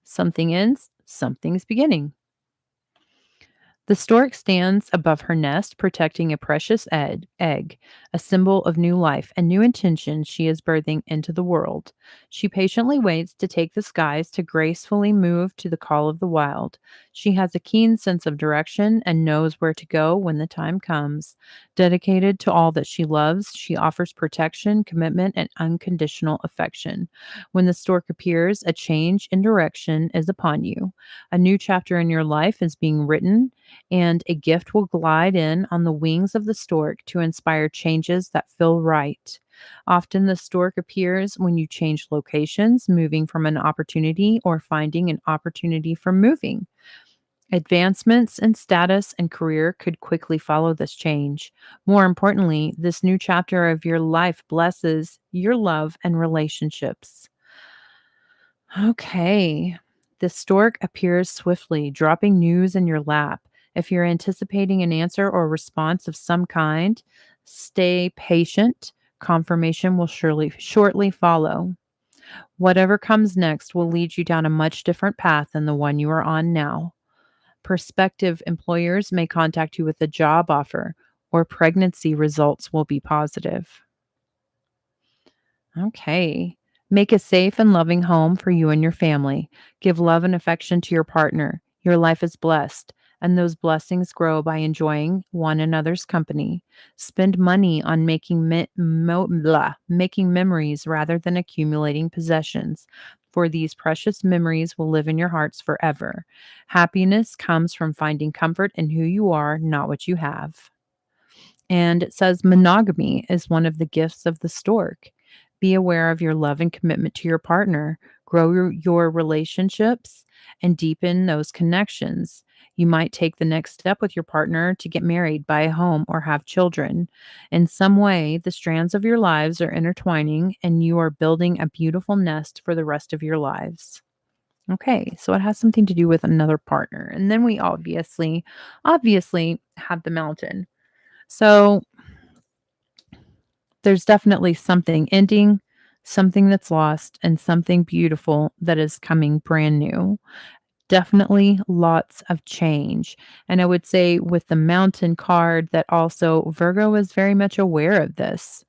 something ends, something's beginning. The stork stands above her nest, protecting a precious egg, a symbol of new life and new intentions she is birthing into the world. She patiently waits to take the skies to gracefully move to the call of the wild. She has a keen sense of direction and knows where to go when the time comes. Dedicated to all that she loves, she offers protection, commitment, and unconditional affection. When the stork appears, a change in direction is upon you. A new chapter in your life is being written and a gift will glide in on the wings of the stork to inspire changes that feel right. Often the stork appears when you change locations, moving from an opportunity or finding an opportunity for moving. Advancements in status and career could quickly follow this change. More importantly, this new chapter of your life blesses your love and relationships. Okay. The stork appears swiftly, dropping news in your lap. If you're anticipating an answer or response of some kind, stay patient. Confirmation will shortly follow. Whatever comes next will lead you down a much different path than the one you are on now. Prospective employers may contact you with a job offer, or pregnancy results will be positive. Okay. Make a safe and loving home for you and your family. Give love and affection to your partner. Your life is blessed, and those blessings grow by enjoying one another's company. Spend money on making memories rather than accumulating possessions, for these precious memories will live in your hearts forever. Happiness comes from finding comfort in who you are, not what you have. And it says monogamy is one of the gifts of the stork. Be aware of your love and commitment to your partner. Grow your relationships and deepen those connections. You might take the next step with your partner to get married, buy a home, or have children. In some way, the strands of your lives are intertwining and you are building a beautiful nest for the rest of your lives. Okay, so it has something to do with another partner. And then we obviously have the mountain. So there's definitely something ending, something that's lost, and something beautiful that is coming brand new. Definitely lots of change. And I would say with the mountain card that also Virgo is very much aware of this.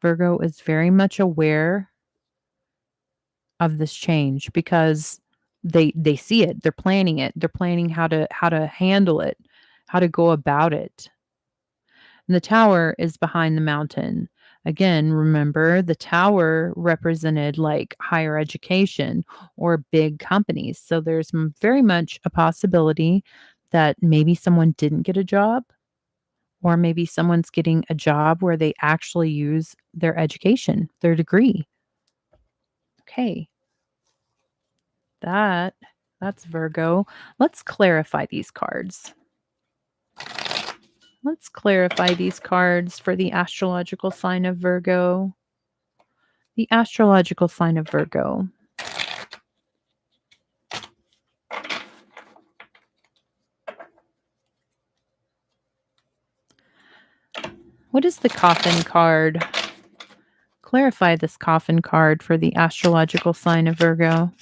Virgo is very much aware of this change because they see it. They're planning it. They're planning how to handle it, how to go about it. And the tower is behind the mountain. Again, remember the tower represented like higher education or big companies. So there's very much a possibility that maybe someone didn't get a job, or maybe someone's getting a job where they actually use their education, their degree. Okay, that. That's Virgo. Let's clarify these cards. Let's clarify these cards for the astrological sign of Virgo. The astrological sign of Virgo. What is the coffin card? Clarify this coffin card for the astrological sign of Virgo.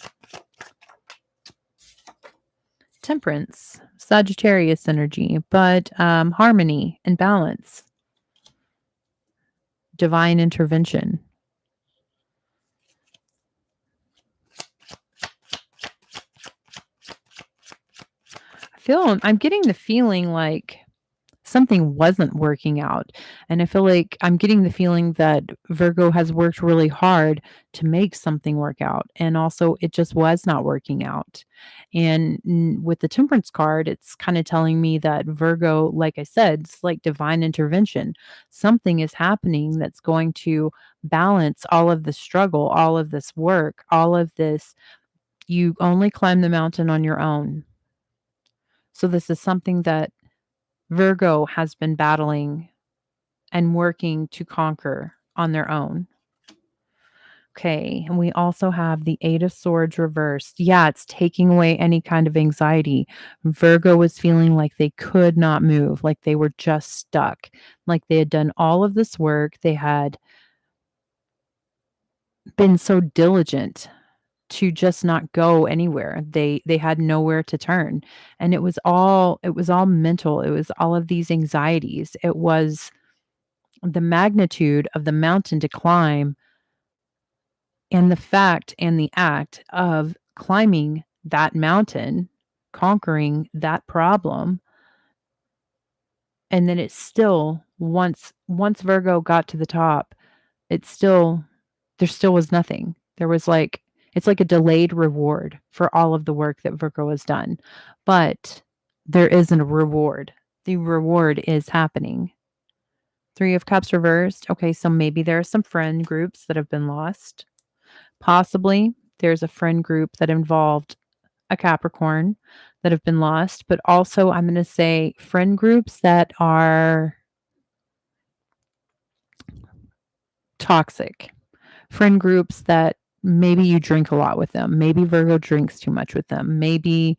Temperance, Sagittarius energy, but harmony and balance, divine intervention. I'm getting the feeling like something wasn't working out. And I feel like I'm getting the feeling that Virgo has worked really hard to make something work out. And also, it just was not working out. And with the temperance card, it's kind of telling me that Virgo, like I said, it's like divine intervention. Something is happening that's going to balance all of the struggle, all of this work, all of this. You only climb the mountain on your own. So, this is something that Virgo has been battling and working to conquer on their own. Okay, and we also have the Eight of Swords reversed. Yeah, it's taking away any kind of anxiety. Virgo was feeling like they could not move, like they were just stuck, like they had done all of this work. They had been so diligent to just not go anywhere. They had nowhere to turn. And it was all mental. It was all of these anxieties. It was the magnitude of the mountain to climb and the fact and the act of climbing that mountain, conquering that problem, and then it's still once Virgo got to the top, it's still there still was nothing. There was like it's like a delayed reward for all of the work that Virgo has done. But there isn't a reward. The reward is happening. Three of Cups reversed. Okay, so maybe there are some friend groups that have been lost. Possibly there's a friend group that involved a Capricorn that have been lost, but also I'm going to say friend groups that are toxic. Friend groups that maybe you drink a lot with them. Maybe Virgo drinks too much with them. Maybe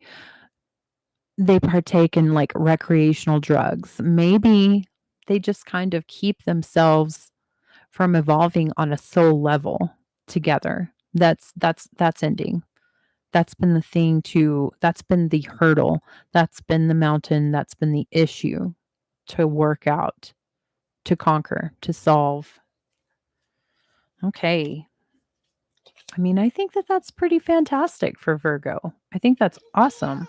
they partake in like recreational drugs. Maybe they just kind of keep themselves from evolving on a soul level together. That's ending. That's been the hurdle. That's been the mountain. That's been the issue to work out, to conquer, to solve. Okay. I mean, I think that that's pretty fantastic for Virgo. I think that's awesome.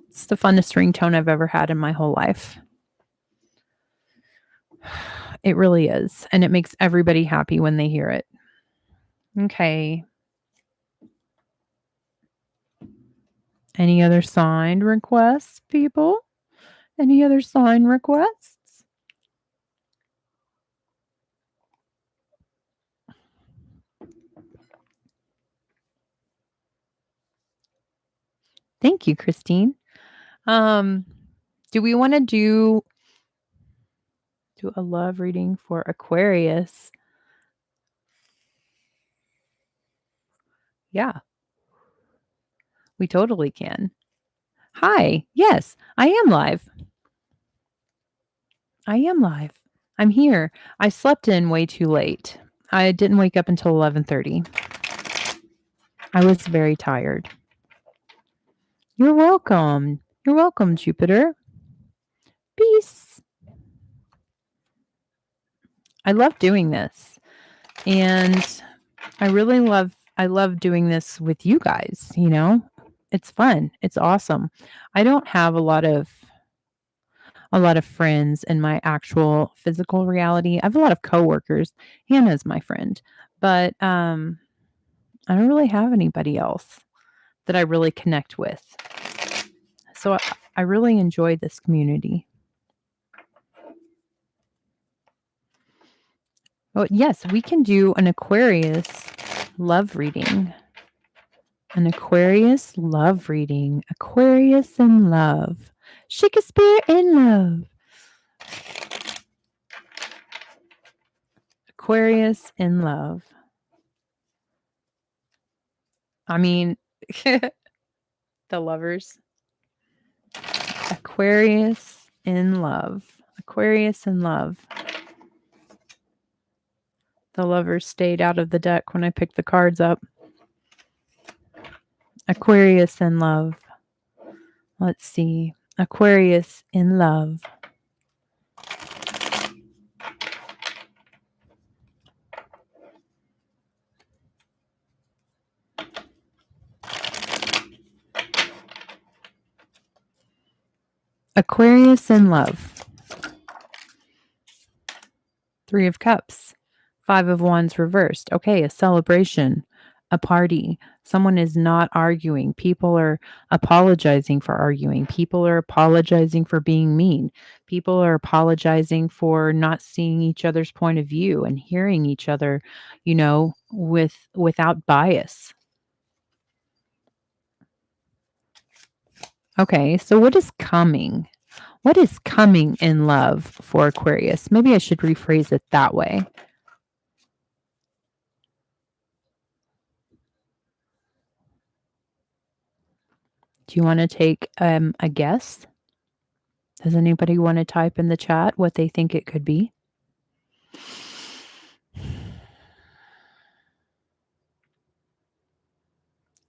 It's the funnest ringtone I've ever had in my whole life. It really is. And it makes everybody happy when they hear it. Okay. Any other sign requests, people? Any other sign requests? Thank you, Christine. Do we want to do a love reading for Aquarius? Yeah, we totally can. Hi. Yes, I am live. I am live. I'm here. I slept in way too late. I didn't wake up until 11:30. I was very tired. You're welcome. You're welcome, Jupiter. Peace. I love doing this. And I love doing this with you guys, you know? It's fun. It's awesome. I don't have a lot of friends in my actual physical reality. I have a lot of coworkers. Hannah's my friend, but I don't really have anybody else that I really connect with. So I really enjoy this community. Oh, yes, we can do an Aquarius love reading. An Aquarius love reading. Aquarius in love. Shakespeare in love. Aquarius in love. I mean, the lovers. Aquarius in love. Aquarius in love. The lovers stayed out of the deck when I picked the cards up. Aquarius in love. Let's see. Aquarius in love. Aquarius in love. 3 of Cups. 5 of Wands reversed. Okay, a celebration, a party. Someone is not arguing. People are apologizing for arguing. People are apologizing for being mean. People are apologizing for not seeing each other's point of view and hearing each other, without bias. Okay, so what is coming? What is coming in love for Aquarius? Maybe I should rephrase it that way. Do you want to take a guess? Does anybody want to type in the chat what they think it could be?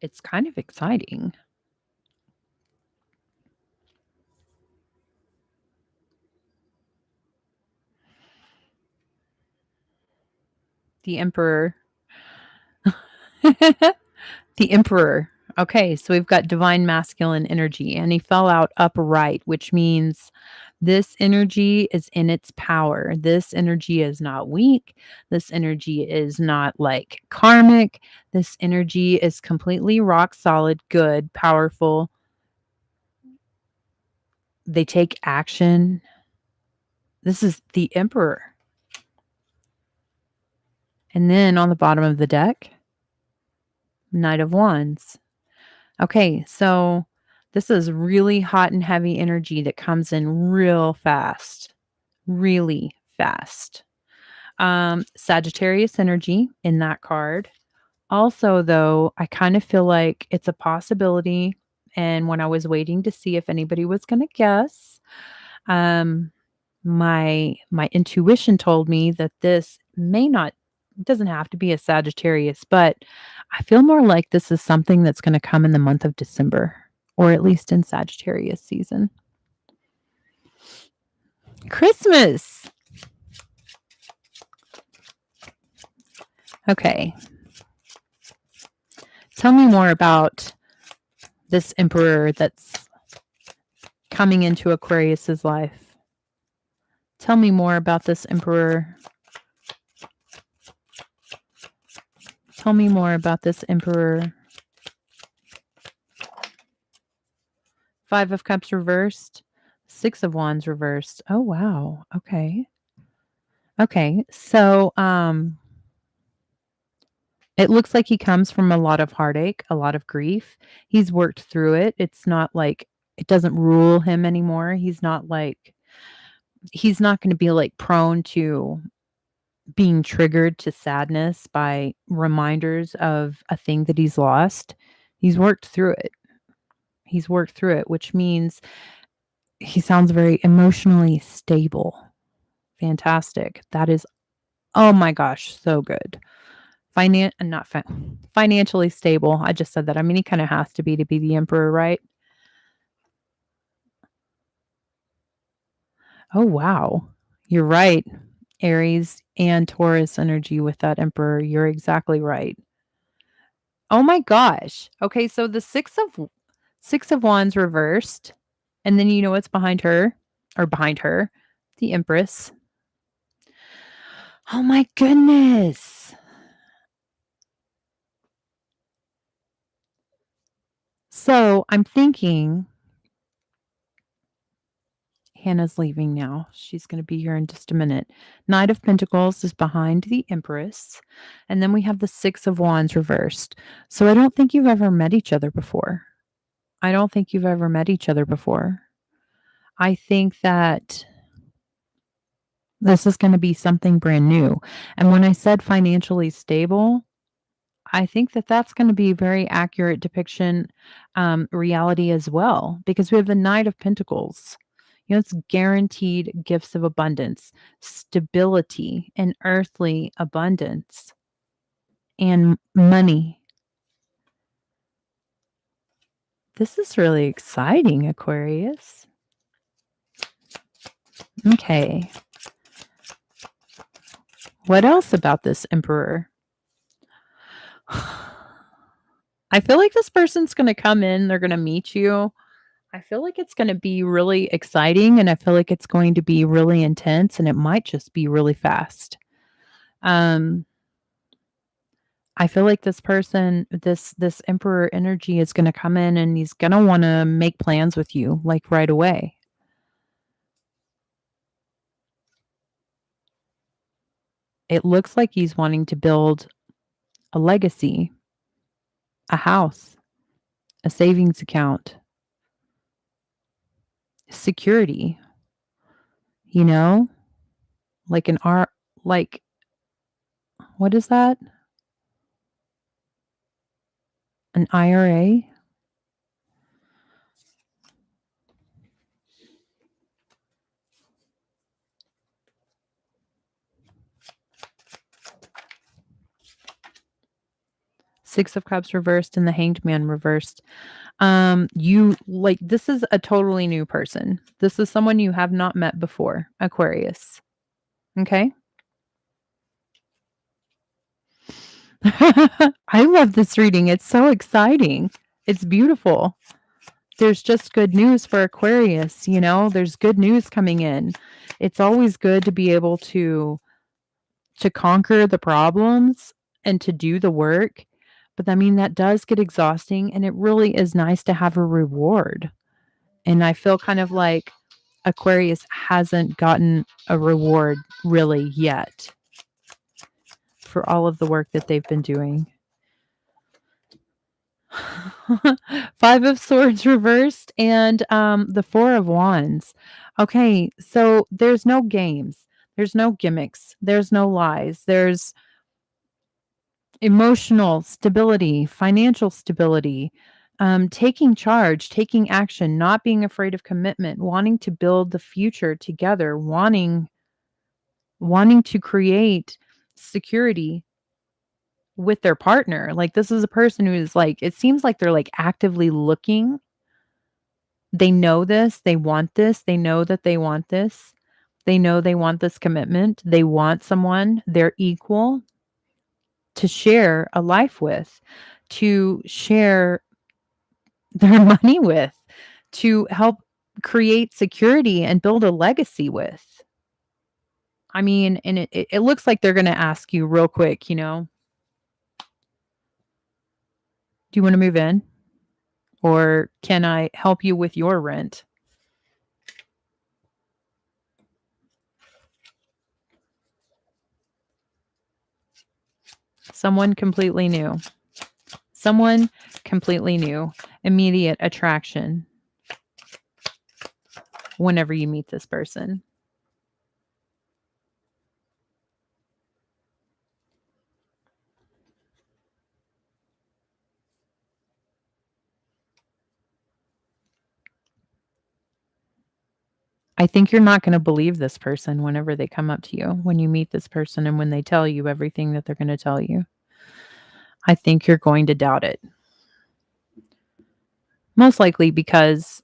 It's kind of exciting. The Emperor. The Emperor. Okay, so we've got divine masculine energy, and he fell out upright, which means this energy is in its power. This energy is not weak. This energy is not like karmic. This energy is completely rock solid, good, powerful. They take action. This is the Emperor. And then on the bottom of the deck, Knight of Wands. Okay, so this is really hot and heavy energy that comes in real fast, really fast. Sagittarius energy in that card. Also, though, I kind of feel like it's a possibility. And when I was waiting to see if anybody was going to guess, my intuition told me that this may not it doesn't have to be a Sagittarius, but I feel more like this is something that's going to come in the month of December, or at least in Sagittarius season. Christmas. Okay. Tell me more about this Emperor that's coming into Aquarius's life. Tell me more about this Emperor. Tell me more about this Emperor. 5 of Cups reversed. 6 of Wands reversed. Oh, wow. Okay. Okay. So, it looks like he comes from a lot of heartache, a lot of grief. He's worked through it. It's not like it doesn't rule him anymore. He's not going to be like prone to being triggered to sadness by reminders of a thing that he's lost. He's worked through it. He's worked through it, which means he sounds very emotionally stable. Fantastic. That is, oh my gosh, so good. Financially stable. I just said that. I mean, he kind of has to be the Emperor, right? Oh, wow. You're right. Aries and Taurus energy with that Emperor. You're exactly right. Oh my gosh. Okay, so the 6 of Wands reversed. And then you know what's behind her? Or behind her? The Empress. Oh my goodness. So I'm thinking Hannah's leaving now. She's going to be here in just a minute. Knight of Pentacles is behind the Empress. And then we have the Six of Wands reversed. So I don't think you've ever met each other before. I don't think you've ever met each other before. I think that this is going to be something brand new. And when I said financially stable, I think that that's going to be a very accurate depiction, reality as well, because we have the Knight of Pentacles. You know, it's guaranteed gifts of abundance, stability, and earthly abundance, and money. This is really exciting, Aquarius. Okay. What else about this Emperor? I feel like this person's going to come in, they're going to meet you. I feel like it's going to be really exciting, and I feel like it's going to be really intense, and it might just be really fast. I feel like this person, this Emperor energy is going to come in, and he's going to want to make plans with you like right away. It looks like he's wanting to build a legacy, a house, a savings account, security, you know, like an art, like, what is that? An IRA? Six of Cups reversed and the Hanged Man reversed. You like, this is a totally new person. This is someone you have not met before, Aquarius. Okay? I love this reading. It's so exciting. It's beautiful. There's just good news for Aquarius, you know? There's good news coming in. It's always good to be able to conquer the problems and to do the work. But I mean, that does get exhausting, and it really is nice to have a reward. And I feel kind of like Aquarius hasn't gotten a reward really yet for all of the work that they've been doing. Five of Swords reversed and the Four of Wands. Okay, so there's no games. There's no gimmicks. There's no lies. There's emotional stability, financial stability, taking charge, taking action, not being afraid of commitment, wanting to build the future together, wanting to create security with their partner. Like, this is a person who is like, it seems like they're like actively looking. They know this, they want this, they know that they want this. They know they want this commitment. They want someone, they're equal, to share a life with, to share their money with, to help create security and build a legacy with. I mean, and it looks like they're going to ask you real quick, you know, do you want to move in? Or can I help you with your rent? Someone completely new. Someone completely new. Immediate attraction whenever you meet this person. I think you're not going to believe this person whenever they come up to you, when you meet this person and when they tell you everything that they're going to tell you. I think you're going to doubt it. Most likely because,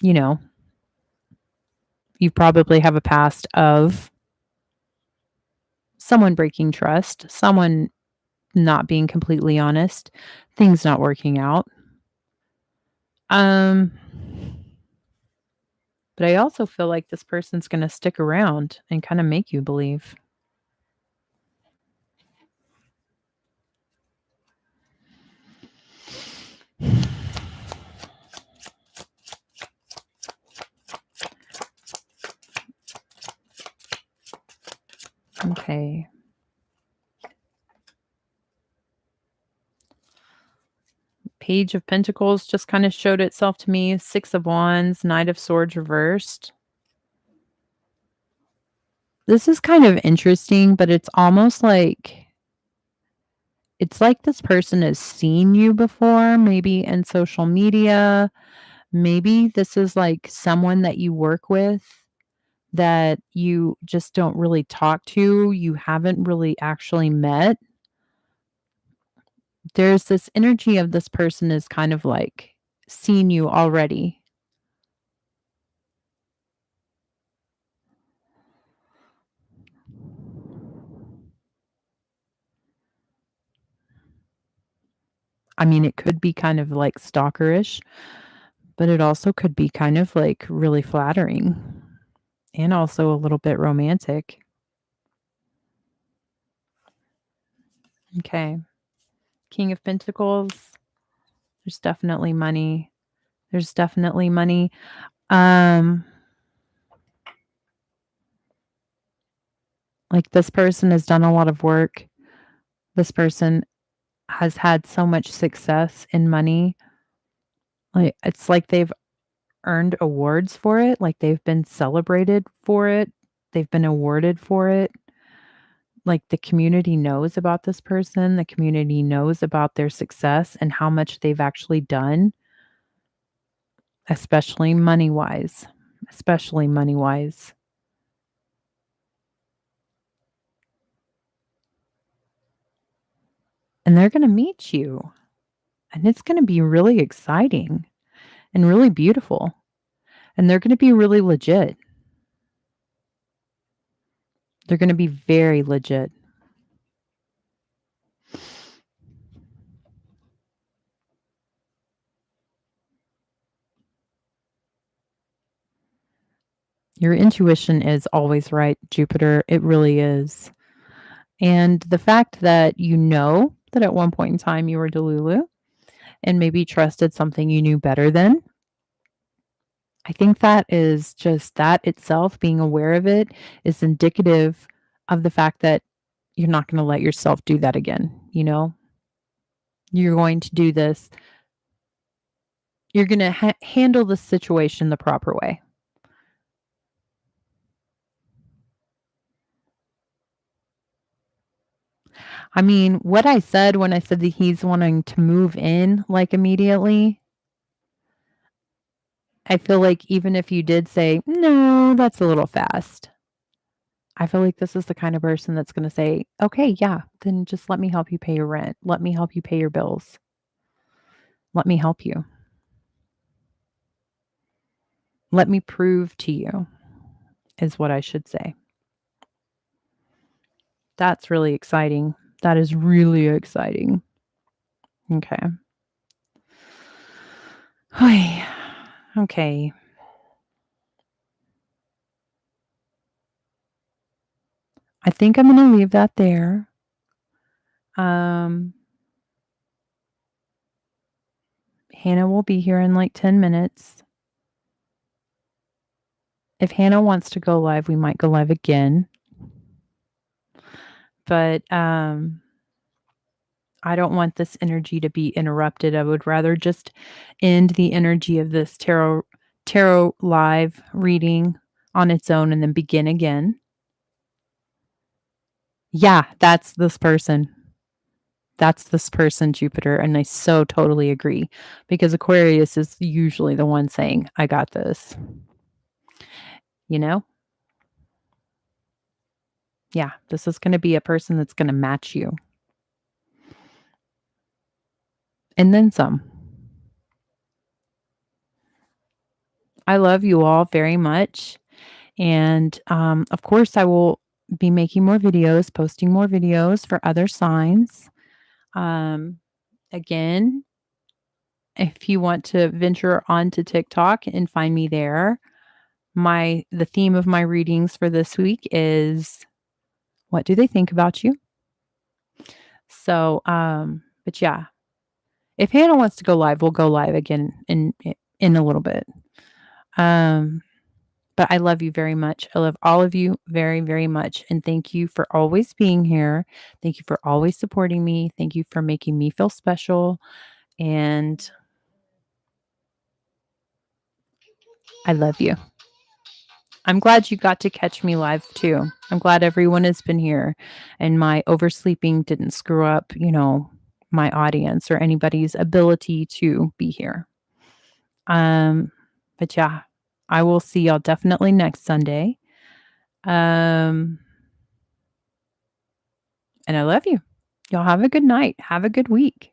you know, you probably have a past of someone breaking trust, someone not being completely honest, things not working out. But I also feel like this person's going to stick around and kind of make you believe. Okay. Page of Pentacles just kind of showed itself to me. Six of Wands, Knight of Swords reversed. This is kind of interesting, but it's almost like it's like this person has seen you before, maybe in social media. Maybe this is like someone that you work with that you just don't really talk to, you haven't really actually met. There's this energy of this person is kind of like seen you already. I mean, it could be kind of like stalkerish, but it also could be kind of like really flattering and also a little bit romantic. Okay. King of Pentacles. There's definitely money. There's definitely money. Um like this person has done a lot of work. This person has had so much success in money. Like it's like they've earned awards for it, like they've been celebrated for it. They've been awarded for it. Like the community knows about this person, the community knows about their success and how much they've actually done, especially money-wise, especially money-wise. And they're gonna meet you, and it's gonna be really exciting and really beautiful, and they're gonna be really legit. They're gonna be very legit. Your intuition is always right, Jupiter. It really is. And the fact that you know that at one point in time you were Delulu and maybe trusted something you knew better than, I think that is just that itself, being aware of it, is indicative of the fact that you're not going to let yourself do that again. You know, you're going to do this, you're going to handle the situation the proper way. I mean, what I said when I said that he's wanting to move in like immediately, I feel like even if you did say, no, that's a little fast. I feel like this is the kind of person that's going to say, okay, yeah, then just let me help you pay your rent. Let me help you pay your bills. Let me help you. Let me prove to you, is what I should say. That's really exciting. That is really exciting. Okay. Okay. I think I'm going to leave that there. Um, Hannah will be here in like 10 minutes. If Hannah wants to go live, we might go live again. But I don't want this energy to be interrupted. I would rather just end the energy of this tarot live reading on its own and then begin again. Yeah, that's this person. That's this person, Jupiter, and I so totally agree because Aquarius is usually the one saying, "I got this." You know? Yeah, this is gonna be a person that's gonna match you. And then some. I love you all very much. And, of course, I will be making more videos, posting more videos for other signs. Um, Again, if you want to venture onto TikTok and find me there, the theme of my readings for this week is what do they think about you? So, but yeah, if Hannah wants to go live, we'll go live again in a little bit. Um, But I love you very much. I love all of you very, very much. And thank you for always being here. Thank you for always supporting me. Thank you for making me feel special. And I love you. I'm glad you got to catch me live too. I'm glad everyone has been here and my oversleeping didn't screw up, my audience or anybody's ability to be here. Um, but yeah, I will see y'all definitely next Sunday. Um, and I love you. Y'all have a good night. Have a good week.